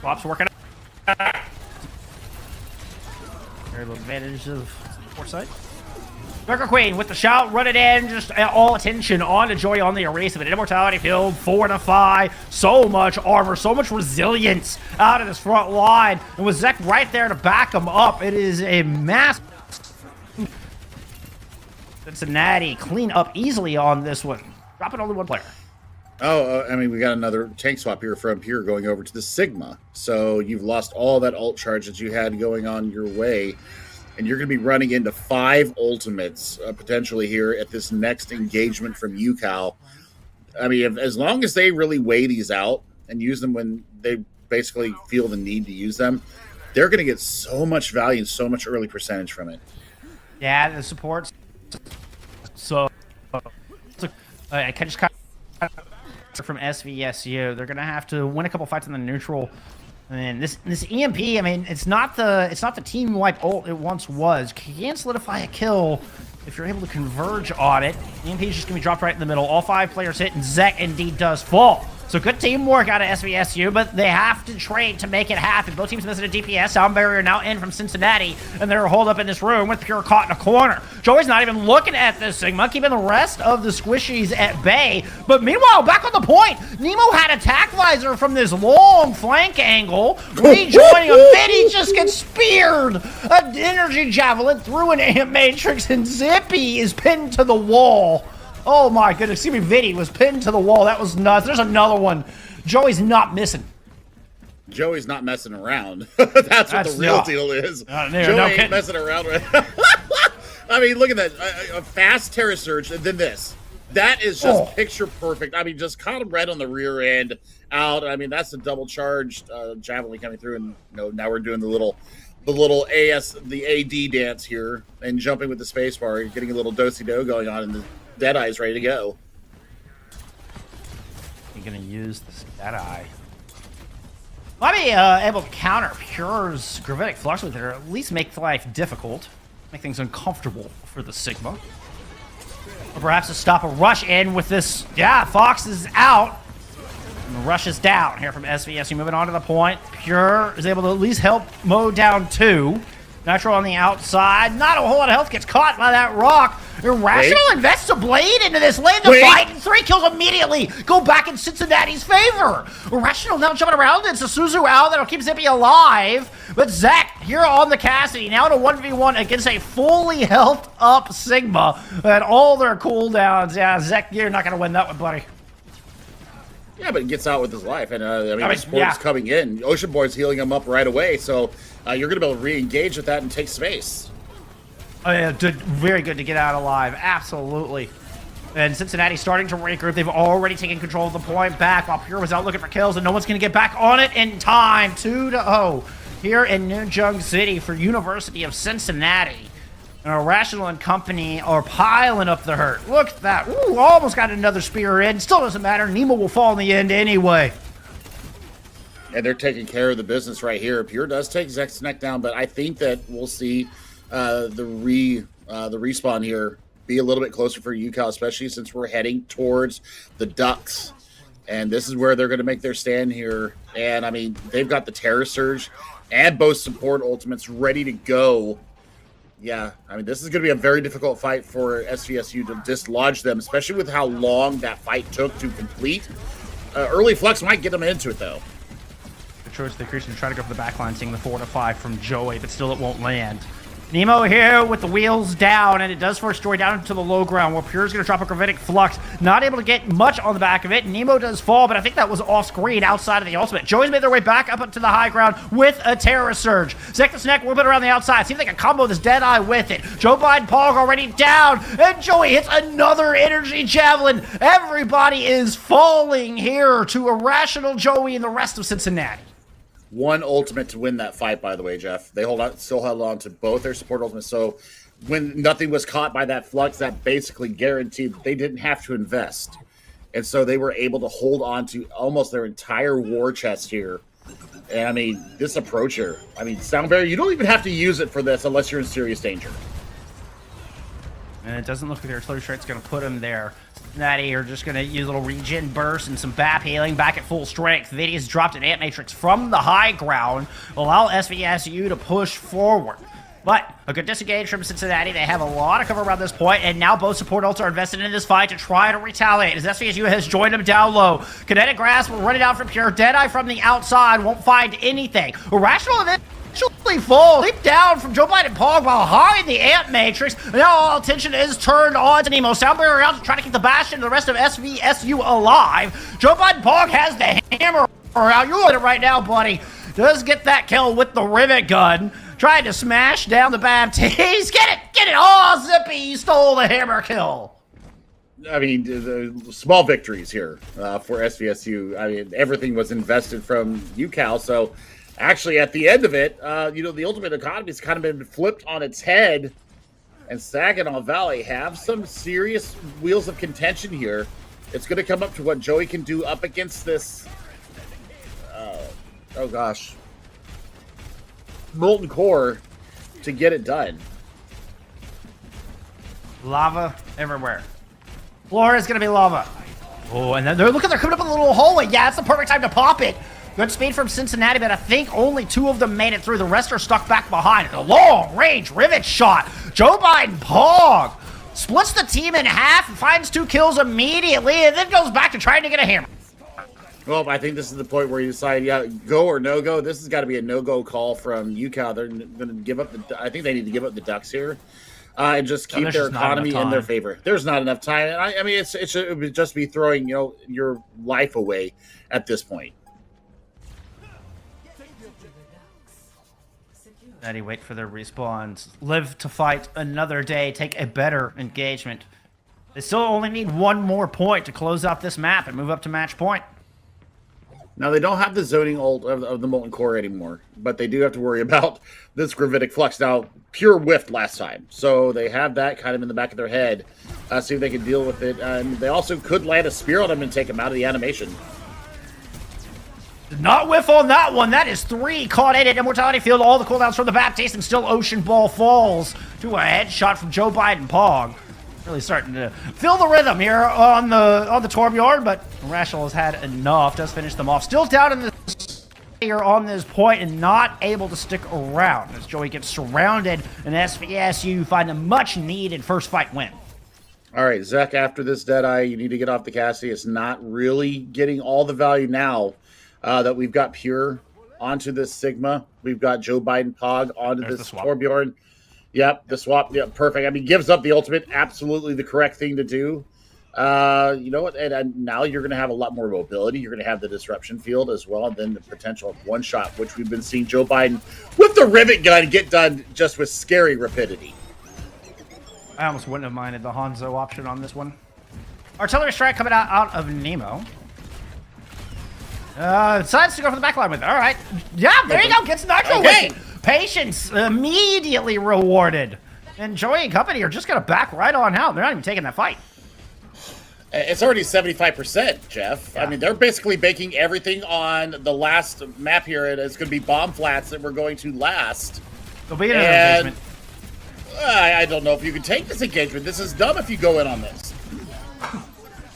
Flop's working out. Very little advantage of foresight. Junker Queen with the shout, run it in, just all attention on to Joy on the erase of an immortality field, fortify, so much armor, so much resilience out of this front line, and with Zek right there to back him up, it is a mass. Cincinnati clean up easily on this one, dropping only one player. I mean, we got another tank swap here from Pure going over to the Sigma, so you've lost all that ult charge that you had going on your way. And you're going to be running into 5 ultimates potentially here at this next engagement from UCal. I mean, as long as they really weigh these out and use them when they basically feel the need to use them, they're going to get so much value and so much early percentage from it. Yeah, the supports. So, I can just kind of from SVSU. They're going to have to win a couple fights in the neutral. And this EMP, I mean, it's not the team wipe ult it once was. You can solidify a kill if you're able to converge on it. EMP is just gonna be dropped right in the middle. All 5 players hit, and Zek indeed does fall. So good teamwork out of SVSU, but they have to trade to make it happen. Both teams missing a DPS. Sound barrier now in from Cincinnati, and they're holed up in this room with Pure caught in a corner. Joey's not even looking at this Sigma, keeping the rest of the squishies at bay. But meanwhile, back on the point, Nemo had attack visor from this long flank angle. Rejoining him, Viddy just gets speared. An energy javelin through an amp matrix, and Zippy is pinned to the wall. Oh my goodness, excuse me, Viddy was pinned to the wall. That was nuts. There's another one. Joey's not missing. Joey's not messing around. That's what the real deal is. Joey ain't messing around with. I mean, look at that. A fast Terra Surge, and then this. That is just picture perfect. I mean, just caught him right on the rear end out. I mean, that's a double charged javelin coming through, and now we're doing the little AD dance here and jumping with the spacebar, getting a little do-si-do going on, and the Deadeye's ready to go. You're gonna use this Deadeye. Might be able to counter Pure's Gravitic Flux with it, or at least make life difficult, make things uncomfortable for the Sigma. Or perhaps to stop a rush in with this. Yeah, Fox is out. And the rush is down here from SVSU. Moving on to the point. Pure is able to at least help mow down 2. Nitro on the outside. Not a whole lot of health. Gets caught by that rock. Irrational invests a blade into this lane to fight. And 3 kills immediately go back in Cincinnati's favor. Irrational now jumping around. It's a Suzu out that'll keep Zippy alive. But Zach here on the Cassidy. Now in a 1v1 against a fully health up Sigma. And all their cooldowns. Yeah, Zach, you're not going to win that one, buddy. Yeah, but he gets out with his life. And I mean the support's coming in. Ocean Boy's healing him up right away. So you're going to be able to re-engage with that and take space. Oh, yeah, very good to get out alive. Absolutely. And Cincinnati starting to regroup. They've already taken control of the point back while Pure was out looking for kills, and no one's going to get back on it in time. 2-0 here in New Jung City for University of Cincinnati. And Irrational and company are piling up the hurt. Look at that. Ooh, almost got another spear in. Still doesn't matter. Nemo will fall in the end anyway. And they're taking care of the business right here. Pure does take Zek's neck down, but I think that we'll see the respawn here be a little bit closer for UCal, especially since we're heading towards the Ducks. And this is where they're going to make their stand here. And, I mean, they've got the Terror Surge and both support ultimates ready to go. Yeah, I mean, this is going to be a very difficult fight for SVSU to dislodge them, especially with how long that fight took to complete. Early Flux might get them into it, though. The choice of the creation to try to go for the backline, seeing the 4-5 from Joey, but still it won't land. Nemo here with the wheels down, and it does force Joy down into the low ground, where Pure's going to drop a Gravitic Flux. Not able to get much on the back of it. Nemo does fall, but I think that was off-screen outside of the ultimate. Joey's made their way back up to the high ground with a Terror Surge. Zek the Snack a little bit around the outside. See if they can combo this Deadeye with it. Joe Biden Pog already down, and Joey hits another Energy Javelin. Everybody is falling here to Irrational Joey and the rest of Cincinnati. One ultimate to win that fight, by the way, Jeff. They still held on to both their support ultimates. So when nothing was caught by that Flux, that basically guaranteed that they didn't have to invest. And so they were able to hold on to almost their entire war chest here. And I mean, this approach here, I mean, Sound Barrier, you don't even have to use it for this unless you're in serious danger. And it doesn't look like their artillery strike's going to put him there. Cincinnati are just going to use a little regen burst and some BAP healing back at full strength. Vidi's dropped an Ant Matrix from the high ground, allow SVSU to push forward. But a good disengage from Cincinnati. They have a lot of cover around this point, and now both support ults are invested in this fight to try to retaliate as SVSU has joined them down low. Kinetic Grasp will run it out from Pure. Deadeye from the outside won't find anything. Irrational eventually fall. Leap down from Joe Biden Pog behind the Ant Matrix. Now all attention is turned on to Nemo. Sound Barrier out to try to keep the Bastion and the rest of SVSU alive. Joe Biden Pog has the hammer out. You're on it right now, buddy. Does get that kill with the rivet gun. Tried to smash down the Baptiste. Get it! Oh, Zippy, you stole the hammer kill. I mean, the small victories here for SVSU. I mean, everything was invested from UCal, so actually, at the end of it, the ultimate economy has kind of been flipped on its head, and Saginaw Valley have some serious wheels of contention here. It's going to come up to what Joey can do up against this, Molten Core to get it done. Lava everywhere. Floor is going to be lava. Oh, and then they're coming up in a little hallway. Yeah, it's the perfect time to pop it. Good speed from Cincinnati, but I think only 2 of them made it through. The rest are stuck back behind. A long-range rivet shot. Joe Biden Pog splits the team in half, finds 2 kills immediately, and then goes back to trying to get a hammer. Well, I think this is the point where you decide, go or no go. This has got to be a no-go call from UCal. They're going to give up I think they need to give up the Ducks here and just keep their economy in their favor. There's not enough time. And I mean, it would just be throwing your life away at this point. Cincinnati wait for their respawns. Live to fight another day. Take a better engagement. They still only need 1 more point to close out this map and move up to match point. Now, they don't have the zoning ult of the Molten Core anymore, but they do have to worry about this Gravitic Flux. Now, Pure whiffed last time, so they have that kind of in the back of their head. See if they can deal with it. And they also could land a Spear on him and take him out of the animation. Did not whiff on that one. That is 3 caught in it. Immortality Field, all the cooldowns from the Baptiste, and still Ocean Ball falls to a headshot from Joe Biden Pog. Really starting to feel the rhythm here on the Torbjorn, but Irrational has had enough. Does finish them off. Still down in this here on this point and not able to stick around as Joey gets surrounded, and SVSU find a much needed first fight win. All right, Zek, after this Deadeye, you need to get off the Cassie. It's not really getting all the value now that we've got Pure onto this Sigma. We've got Joe Biden Pog onto this Torbjorn. Yep, the swap. Yep, perfect. I mean, gives up the ultimate. Absolutely the correct thing to do. You know what? And now you're going to have a lot more mobility. You're going to have the disruption field as well, and then the potential of one shot, which we've been seeing Joe Biden with the rivet gun get done just with scary rapidity. I almost wouldn't have minded the Hanzo option on this one. Artillery strike coming out of Nemo. Decides to go for the backline with it. All right. Yeah, there you go. Gets Nitro with it. Patience immediately rewarded. And Joey and company are just going to back right on out. They're not even taking that fight. It's already 75%, Jeff. Yeah. I mean, they're basically baking everything on the last map here, and it's going to be bomb flats that we're going to last. There'll be another engagement. I don't know if you can take this engagement. This is dumb if you go in on this.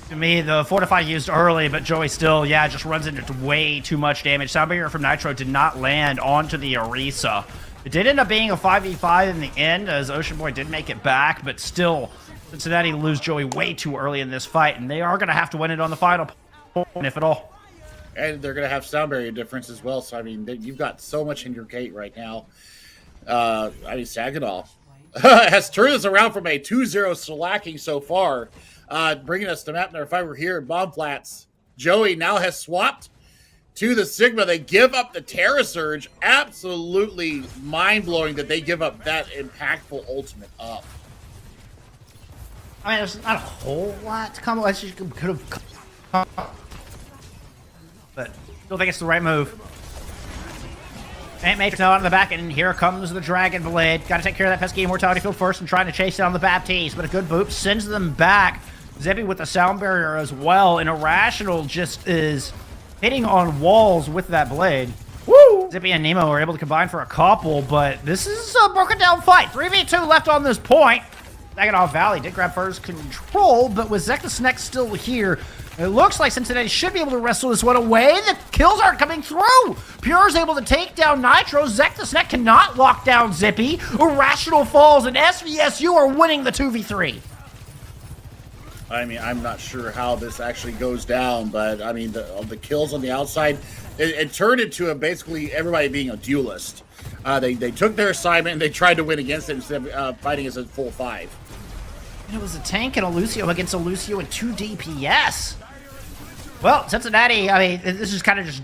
To me, the Fortify used early, but Joey still, just runs into way too much damage. Soundbarrier from Nitro did not land onto the Orisa. It did end up being a 5v5 in the end, as Ocean Boy did make it back, but still, Cincinnati lose Joey way too early in this fight, and they are going to have to win it on the final point, if at all. And they're going to have sound barrier difference as well, so, I mean, you've got so much in your gate right now. Saginaw has turned this around from a 2-0 slacking so far, bringing us to map number 5. We're here at Bomb Flats. Joey now has swapped to the Sigma. They give up the Terra Surge. Absolutely mind-blowing that they give up that impactful ultimate up. I mean, there's not a whole lot to come. I just could have, but still think it's the right move. Matrix now on the back, and here comes the Dragon Blade. Got to take care of that pesky Immortality Field first and trying to chase down the Baptiste, but a good boop sends them back. Zippy with the sound barrier as well, and Irrational just is hitting on walls with that blade. Woo! Zippy and Nemo are able to combine for a couple, but this is a broken down fight. 3v2 left on this point. Saginaw Valley did grab first control, but with Zek the Sneck still here, it looks like Cincinnati should be able to wrestle this one away. The kills aren't coming through. Pure is able to take down Nitro. Zek the Sneck cannot lock down Zippy. Irrational falls, and SVSU are winning the 2v3. I mean, I'm not sure how this actually goes down, but I mean, the kills on the outside, it turned into basically everybody being a duelist. They took their assignment and they tried to win against it instead of fighting as a full 5. And it was a tank and a Lucio against a Lucio and 2 DPS. Well, Cincinnati, I mean, this is kind of just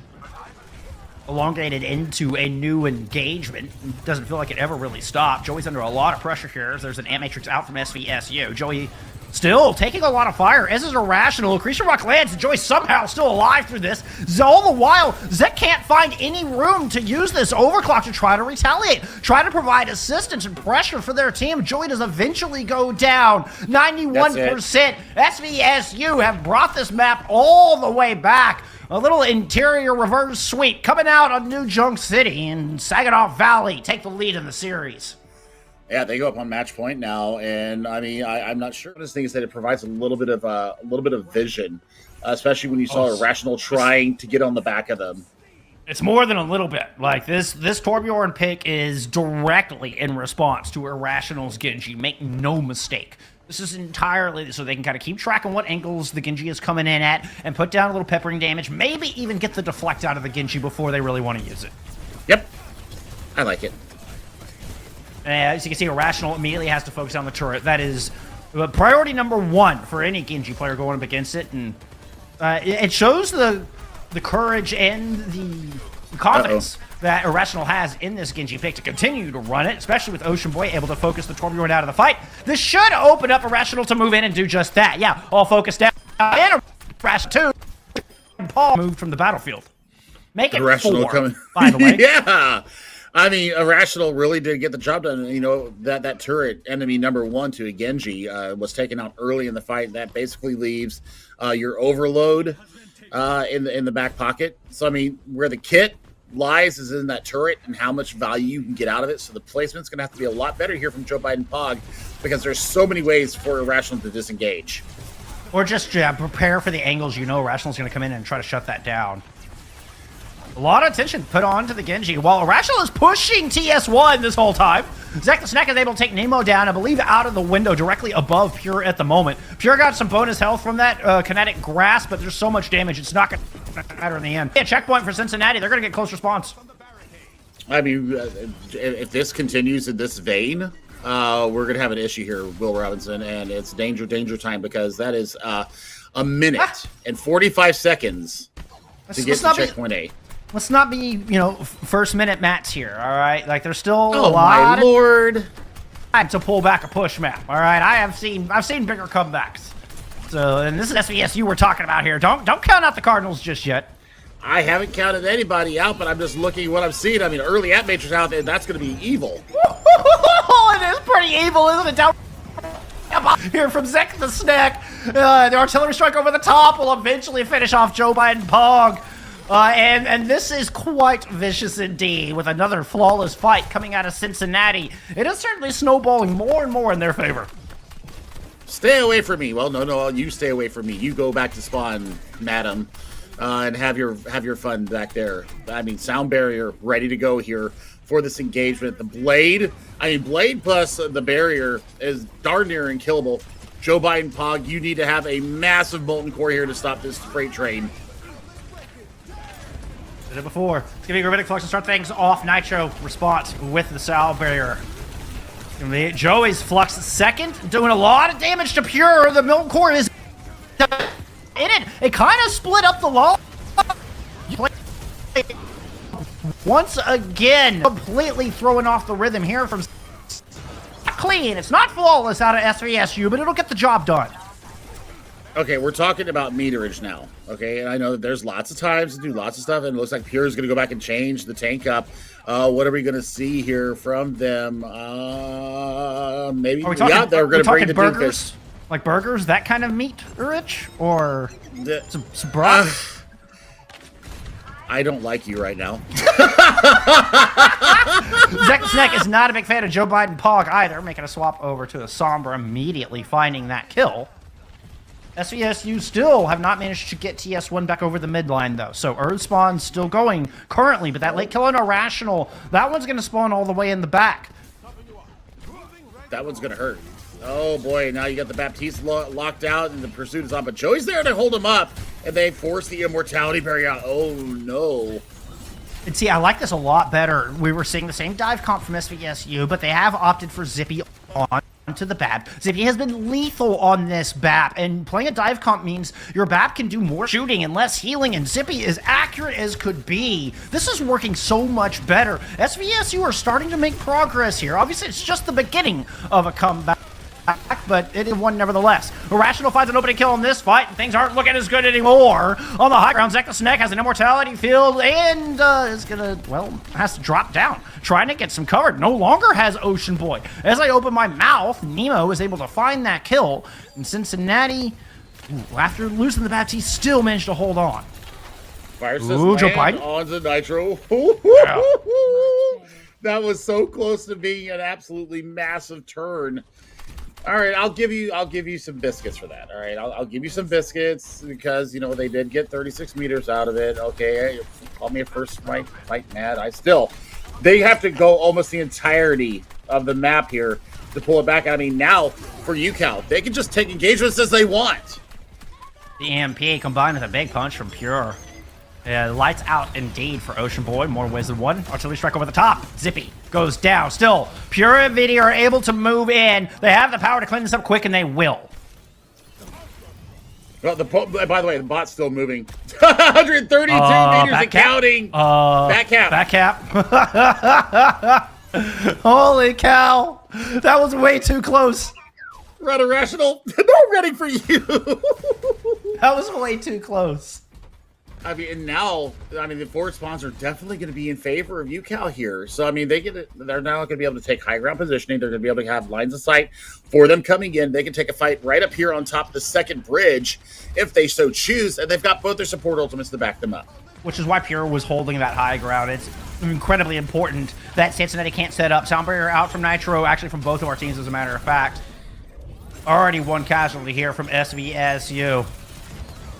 elongated into a new engagement. It doesn't feel like it ever really stopped. Joey's under a lot of pressure here. There's an Ant Matrix out from SVSU. Joey still taking a lot of fire, as is Irrational. Creature Rock lands, and Joey somehow still alive through this. All the while, Zek can't find any room to use this overclock to try to retaliate, try to provide assistance and pressure for their team. Joey does eventually go down. 91%. SVSU have brought this map all the way back. A little interior reverse sweep coming out on New Junk City, and Saginaw Valley take the lead in the series. Yeah, they go up on match point now, and I mean, I'm not sure. This thing is that it provides a little bit of vision, especially when you saw Irrational trying to get on the back of them. It's more than a little bit. Like this Torbjorn pick is directly in response to Irrational's Genji. Make no mistake. This is entirely so they can kind of keep track on what angles the Genji is coming in at and put down a little peppering damage. Maybe even get the deflect out of the Genji before they really want to use it. Yep, I like it. As you can see, Irrational immediately has to focus on the turret. That is priority number 1 for any Genji player going up against it, and it shows the courage and the confidence that Irrational has in this Genji pick to continue to run it, especially with Ocean Boy able to focus the Torbjorn out of the fight. This should open up Irrational to move in and do just that. Yeah, all focused down. And Irrational 2. Paul moved from the battlefield. Make it Irrational 4, coming. By the way. Yeah. I mean, Irrational really did get the job done. You know, that turret, enemy number 1 to a Genji, was taken out early in the fight. That basically leaves your overload in the back pocket. So, I mean, where the kit lies is in that turret and how much value you can get out of it. So the placement's going to have to be a lot better here from Joe Biden Pog, because there's so many ways for Irrational to disengage. Or just prepare for the angles Irrational's going to come in and try to shut that down. A lot of attention put on to the Genji, while Irrational is pushing TS1 this whole time. Zek the Snack is able to take Nemo down, I believe, out of the window directly above Pure at the moment. Pure got some bonus health from that kinetic grasp, but there's so much damage, it's not going to matter in the end. Yeah, checkpoint for Cincinnati. They're going to get close response. I mean, if this continues in this vein, we're going to have an issue here, Will Robinson, and it's danger time, because that is a minute and 45 seconds to get to checkpoint A. Let's not be, first minute mats here, all right? Like, there's still a lot my lord. of time to pull back a push map, all right? I've seen bigger comebacks. So, and this is SVSU we're talking about here. Don't count out the Cardinals just yet. I haven't counted anybody out, but I'm just looking at what I'm seeing. I mean, early Ant Matrix out there, that's going to be evil. It is pretty evil, isn't it? Down here from Zek the Snack. The artillery strike over the top will eventually finish off Joe Biden Pog. And this is quite vicious indeed, with another flawless fight coming out of Cincinnati. It is certainly snowballing more and more in their favor. Stay away from me. Well, no, you stay away from me. You go back to spawn, madam, and have your fun back there. I mean, sound barrier ready to go here for this engagement. The blade plus the barrier is darn near unkillable. Joe Biden Pog, you need to have a massive molten core here to stop this freight train. Did it before. It's giving Gravitic Flux to start things off. Nitro response with the sound barrier. Joey's Flux second, doing a lot of damage to Pure. The molten core is in it. It kind of split up the law. Once again, completely throwing off the rhythm here from clean. It's not flawless out of SVSU, but it'll get the job done. Okay, we're talking about meterage now, okay? And I know that there's lots of times to do lots of stuff, and it looks like Pure is going to go back and change the tank up. What are we going to see here from them? Maybe, they're going to bring the burgers? Like burgers, that kind of meat, Rich? Or some broth? I don't like you right now. Zek the Snack is not a big fan of Joe Biden Pog either, making a swap over to the Sombra, immediately finding that kill. SVSU still have not managed to get TS1 back over the midline, though. So Earth spawn's still going currently, but that late kill on Irrational, that one's going to spawn all the way in the back. That one's going to hurt. Oh, boy. Now you got the Baptiste locked out, and the pursuit is on. But Joey's there to hold him up, and they force the immortality barrier out. Oh, no. And see, I like this a lot better. We were seeing the same dive comp from SVSU, but they have opted for Zippy on to the BAP. Zippy has been lethal on this BAP, and playing a dive comp means your BAP can do more shooting and less healing, and Zippy is accurate as could be. This is working so much better. SVSU are starting to make progress here. Obviously, it's just the beginning of a comeback, but it is one nevertheless. Irrational finds an opening kill in this fight, and things aren't looking as good anymore. On the high ground, Zek the Snack has an immortality field, and is gonna, well, has to drop down, trying to get some cover. No longer has Ocean Boy. As I open my mouth, Nemo is able to find that kill, and Cincinnati, after losing the Baptiste, still managed to hold on. Fire system Joe Biden on the Nitro. Yeah. That was so close to being an absolutely massive turn. All right, I'll give you some biscuits for that. All right, I'll give you some biscuits because, you know, they did get 36 meters out of it. Okay, call me a first fight mad. They have to go almost the entirety of the map here to pull it back. I mean, now for UCal, they can just take engagements as they want. The EMP combined with a big punch from Pure. Lights out indeed for Ocean Boy, more ways than one. Artillery strike over the top. Zippy goes down. Still, Pure and Vidi are able to move in. They have the power to clean this up quick, and they will. Well, by the way, the bot's still moving. 132 meters and counting. Back cap. Back cap. Holy cow. That was way too close. Run Irrational. No ready for you. That was way too close. I mean, and now, the forward spawns are definitely going to be in favor of UCal here. So, I mean, they're now going to be able to take high ground positioning. They're going to be able to have lines of sight for them coming in. They can take a fight right up here on top of the second bridge if they so choose. And they've got both their support ultimates to back them up. Which is why Pure was holding that high ground. It's incredibly important that Cincinnati can't set up. Sound barrier out from Nitro, actually from both of our teams, as a matter of fact. Already one casualty here from SVSU.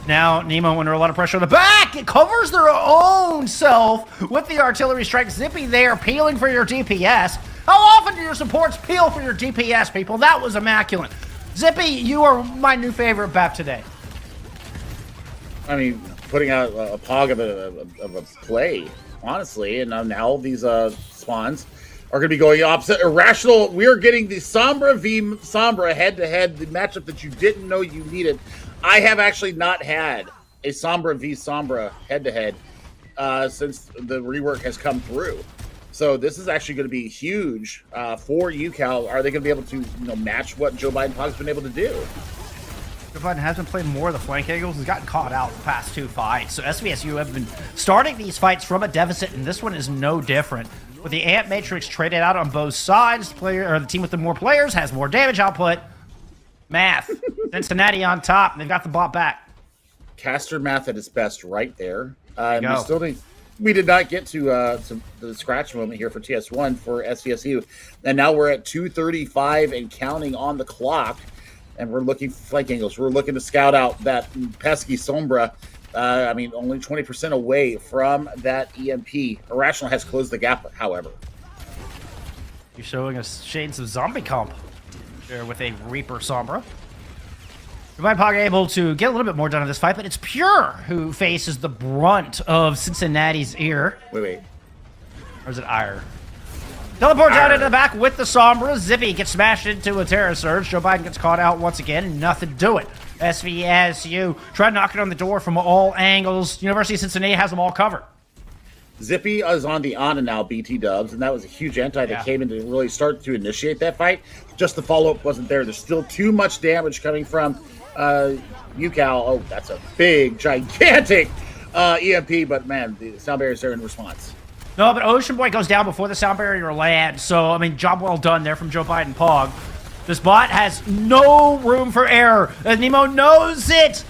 Now, Nemo under a lot of pressure on the back. It covers their own self with the artillery strike. Zippy there peeling for your DPS. How often do your supports peel for your DPS, people? That was immaculate. Zippy, you are my new favorite BAP today. I mean, putting out a pog of a play, honestly. And now these spawns are going to be going opposite. Irrational, we are getting the Sombra v. Sombra head-to-head, the matchup that you didn't know you needed. I have actually not had a Sombra v. Sombra head-to-head since the rework has come through. So this is actually going to be huge for UCal. Are they going to be able to match what Joe Biden has been able to do? Joe Biden has been playing more of the flank angles. He's gotten caught out the past two fights. So SVSU have been starting these fights from a deficit, and this one is no different. With the Ant Matrix traded out on both sides, the team with the more players has more damage output. Math. Cincinnati on top, and they've got the bot back. Caster Math at its best right there. We did not get to the scratch moment here for TS1 for SVSU. And now we're at 2:35 and counting on the clock. And we're looking for flank angles. We're looking to scout out that pesky Sombra. Only 20% away from that EMP. Irrational has closed the gap, however. You're showing us shades of zombie comp there with a Reaper Sombra. Divine Pog able to get a little bit more done in this fight, but it's Pure who faces the brunt of Cincinnati's ear. Wait. Or is it Ire? Teleport down into the back with the Sombra. Zippy gets smashed into a Terror Surge. Joe Biden gets caught out once again, and nothing to do it. SVSU tried knocking on the door from all angles. University of Cincinnati has them all covered. Zippy is on the Ana now, BT Dubs, and that was a huge anti that came in to really start to initiate that fight. Just the follow-up wasn't there. There's still too much damage coming from UCal. Oh, that's a big, gigantic EMP, but man, the sound barrier's there in response. No, but Ocean Boy goes down before the sound barrier lands, so, job well done there from Joe Biden Pog. This bot has no room for error, and Nemo knows it!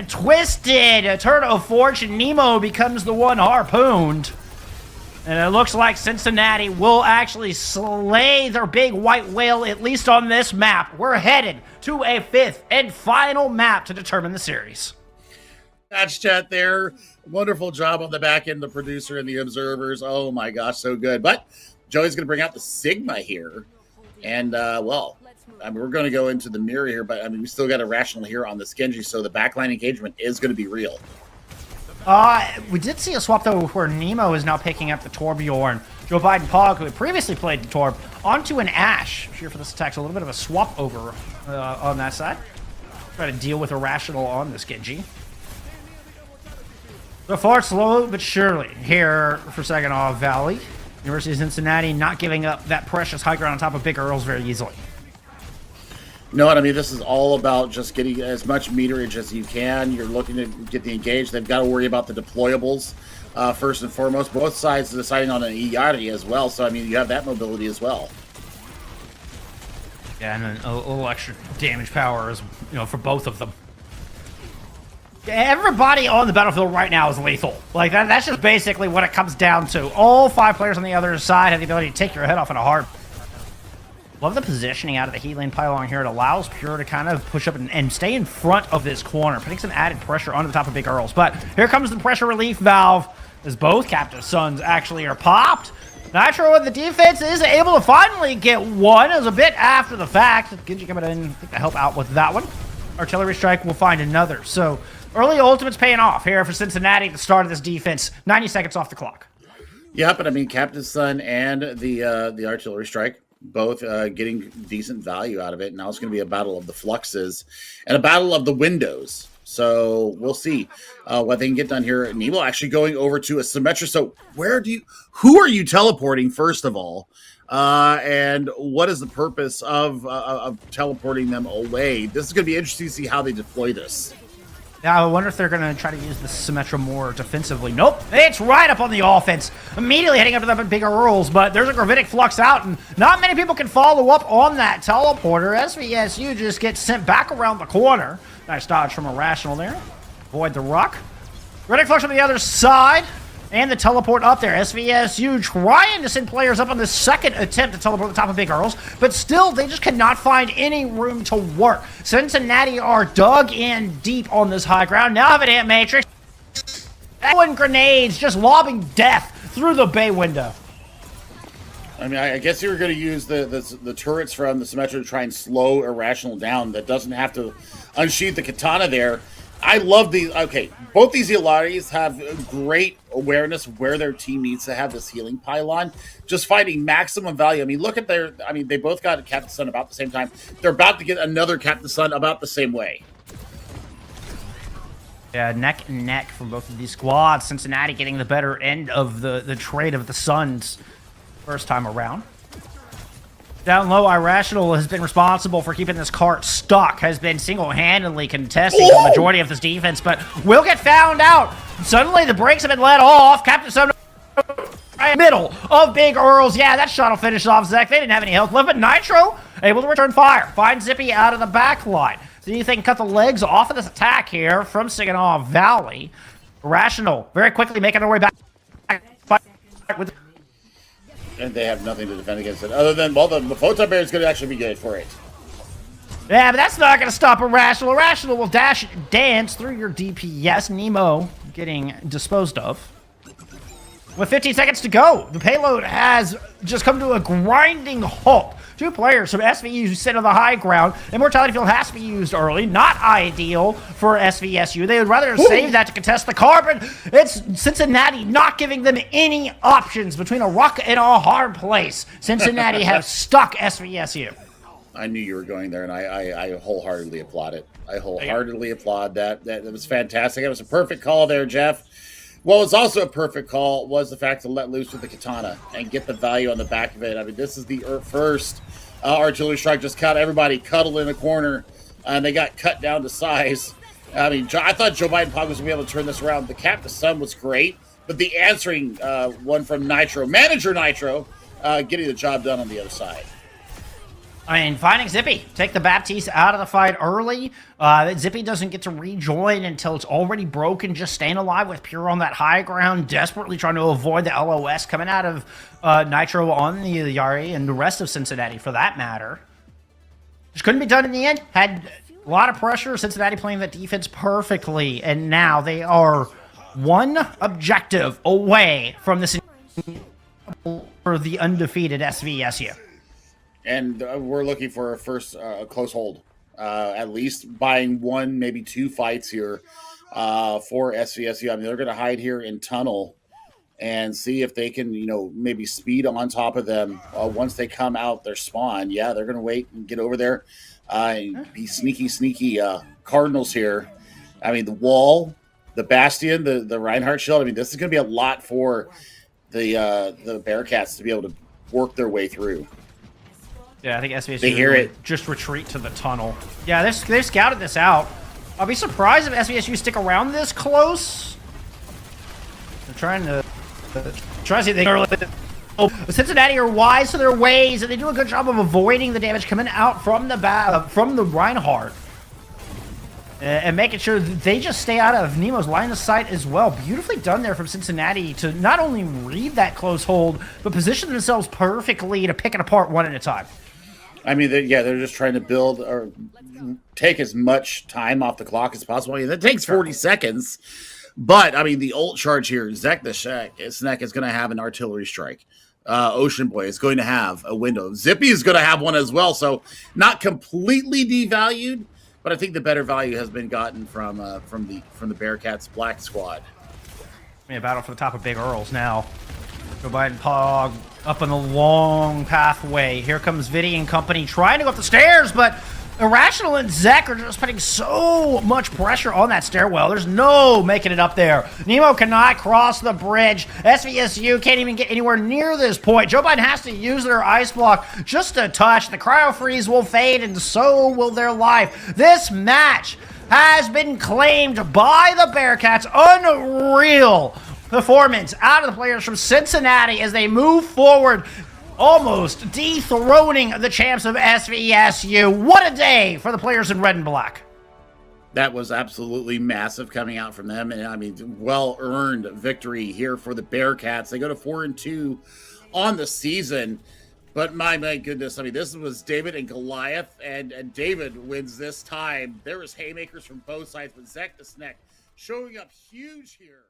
Twisted, a turn of fortune, Nemo becomes the one harpooned. And it looks like Cincinnati will actually slay their big white whale, at least on this map. We're headed to a 5th and final map to determine the series. Match chat there. Wonderful job on the back end, the producer and the observers. Oh my gosh, so good. But Joey's going to bring out the Sigma here. And, we're going to go into the mirror here, but, we still got a Rational here on the Genji, so the backline engagement is going to be real. We did see a swap, though, where Nemo is now picking up the Torbjorn. Joe Biden Pog, who had previously played the Torb, onto an Ashe. Here for this attack, so a little bit of a swap over on that side. Try to deal with Irrational on this Genji. So far, slow but surely here for Saginaw Valley. University of Cincinnati not giving up that precious high ground on top of Big Earls very easily. You know what I mean? This is all about just getting as much meterage as you can. You're looking to get the engage. They've got to worry about the deployables first and foremost. Both sides deciding on an Iyari as well. So, you have that mobility as well. Yeah, and then a little extra damage power is, for both of them. Everybody on the battlefield right now is lethal. That's just basically what it comes down to. All 5 players on the other side have the ability to take your head off in a heart. Love the positioning out of the heat lane pylon here. It allows Pure to kind of push up and stay in front of this corner, putting some added pressure onto the top of Big Earls. But here comes the pressure relief valve as both Captive Suns actually are popped. Nitro with the defense is able to finally get one. It was a bit after the fact. Genji coming in to help out with that one. Artillery Strike will find another. So early ultimates paying off here for Cincinnati at the start of this defense. 90 seconds off the clock. Yeah, but Captain Sun and the Artillery Strike both getting decent value out of it. Now it's going to be a battle of the fluxes and a battle of the windows. So we'll see what they can get done here. Nemo actually going over to a Symmetra. So who are you teleporting first of all? And what is the purpose of teleporting them away? This is going to be interesting to see how they deploy this. Yeah, I wonder if they're going to try to use the Symmetra more defensively. Nope, it's right up on the offense. Immediately heading up to the bigger Earls, but there's a Gravitic Flux out, and not many people can follow up on that teleporter. SVSU just gets sent back around the corner. Nice dodge from Irrational there. Avoid the ruck. Gravitic Flux on the other side. And the teleport up there. SVSU trying to send players up on the second attempt to teleport the top of Big Earls, but still, they just cannot find any room to work. Cincinnati are dug in deep on this high ground. Now have an Ant Matrix. And grenades, just lobbing death through the bay window. I guess you were going to use the turrets from the Symmetra to try and slow Irrational down. That doesn't have to unsheath the katana there. I love these. Okay, both these Ilaris have great awareness of where their team needs to have this healing pylon. Just fighting maximum value. Look at their. They both got Captain Sun about the same time. They're about to get another Captain Sun about the same way. Yeah, neck and neck from both of these squads. Cincinnati getting the better end of the trade of the Suns first time around. Down low, Irrational has been responsible for keeping this cart stuck, has been single-handedly contesting the majority of this defense, but will get found out. Suddenly, the brakes have been let off. Captain Sun middle of Big Earls. Yeah, that shot will finish off Zek. They didn't have any health left, but Nitro able to return fire. Find Zippy out of the back line. See if they can cut the legs off of this attack here from Saginaw Valley. Irrational very quickly making their way back. And they have nothing to defend against it other than, well, the Photon Bear is going to actually be good for it. Yeah, but that's not going to stop Irrational. Irrational will dance through your DPS. Nemo getting disposed of. With 15 seconds to go, the payload has just come to a grinding halt. 2 players from SVSU sit on the high ground. Immortality Field has to be used early. Not ideal for SVSU. They would rather save that to contest the car, but it's Cincinnati not giving them any options between a rock and a hard place. Cincinnati have stuck SVSU. I knew you were going there, and I wholeheartedly applaud it. I wholeheartedly applaud that. That was fantastic. It was a perfect call there, Jeff. What was also a perfect call was the fact to let loose with the katana and get the value on the back of it. I mean, this is the first artillery strike. Just cut everybody cuddled in a corner, and they got cut down to size. I mean, I thought Joe Biden Pog was going to be able to turn this around. The cap to sun was great, but the answering one from Nitro, Manager Nitro, getting the job done on the other side. I mean, finding Zippy. Take the Baptiste out of the fight early. Zippy doesn't get to rejoin until it's already broken, just staying alive with Pure on that high ground, desperately trying to avoid the LOS coming out of Nitro on the Yari and the rest of Cincinnati, for that matter. Just couldn't be done in the end. Had a lot of pressure. Cincinnati playing that defense perfectly, and now they are one objective away from this for the undefeated SVSU. And we're looking for a first close hold, at least buying 1, maybe 2 fights here for SVSU. I mean, they're going to hide here in tunnel and see if they can, maybe speed on top of them once they come out their spawn. Yeah, they're going to wait and get over there and be sneaky Cardinals here. I mean, the wall, the Bastion, the Reinhardt shield. I mean, this is going to be a lot for the Bearcats to be able to work their way through. Yeah, I think SVSU they hear it. Just retreat to the tunnel. Yeah, they've scouted this out. I'll be surprised if SVSU stick around this close. They're trying to see if they can. Cincinnati are wise to their ways, and they do a good job of avoiding the damage coming out from the Reinhardt. And making sure that they just stay out of Nemo's line of sight as well. Beautifully done there from Cincinnati to not only read that close hold, but position themselves perfectly to pick it apart one at a time. I mean, they're just trying to build or take as much time off the clock as possible. I mean, that takes 40 seconds. But, I mean, the ult charge here, Zek the Snack is going to have an artillery strike. Ocean Boy is going to have a window. Zippy is going to have one as well. So, not completely devalued, but I think the better value has been gotten from the Bearcats Black Squad. A battle for the top of Big Earls now. Joe Biden Pog up on the long pathway. Here comes Viddy and company trying to go up the stairs, but Irrational and Zek are just putting so much pressure on that stairwell. There's no making it up there. Nemo cannot cross the bridge. SVSU can't even get anywhere near this point. Joe Biden has to use their ice block just a touch. The cryo freeze will fade, and so will their life. This match has been claimed by the Bearcats. Unreal performance out of the players from Cincinnati as they move forward, almost dethroning the champs of SVSU. What a day for the players in red and black. That was absolutely massive coming out from them. And I mean, well-earned victory here for the Bearcats. They go to 4-2 on the season. But my goodness, I mean, this was David and Goliath, and David wins this time. There was haymakers from both sides, but Zek the Snack showing up huge here.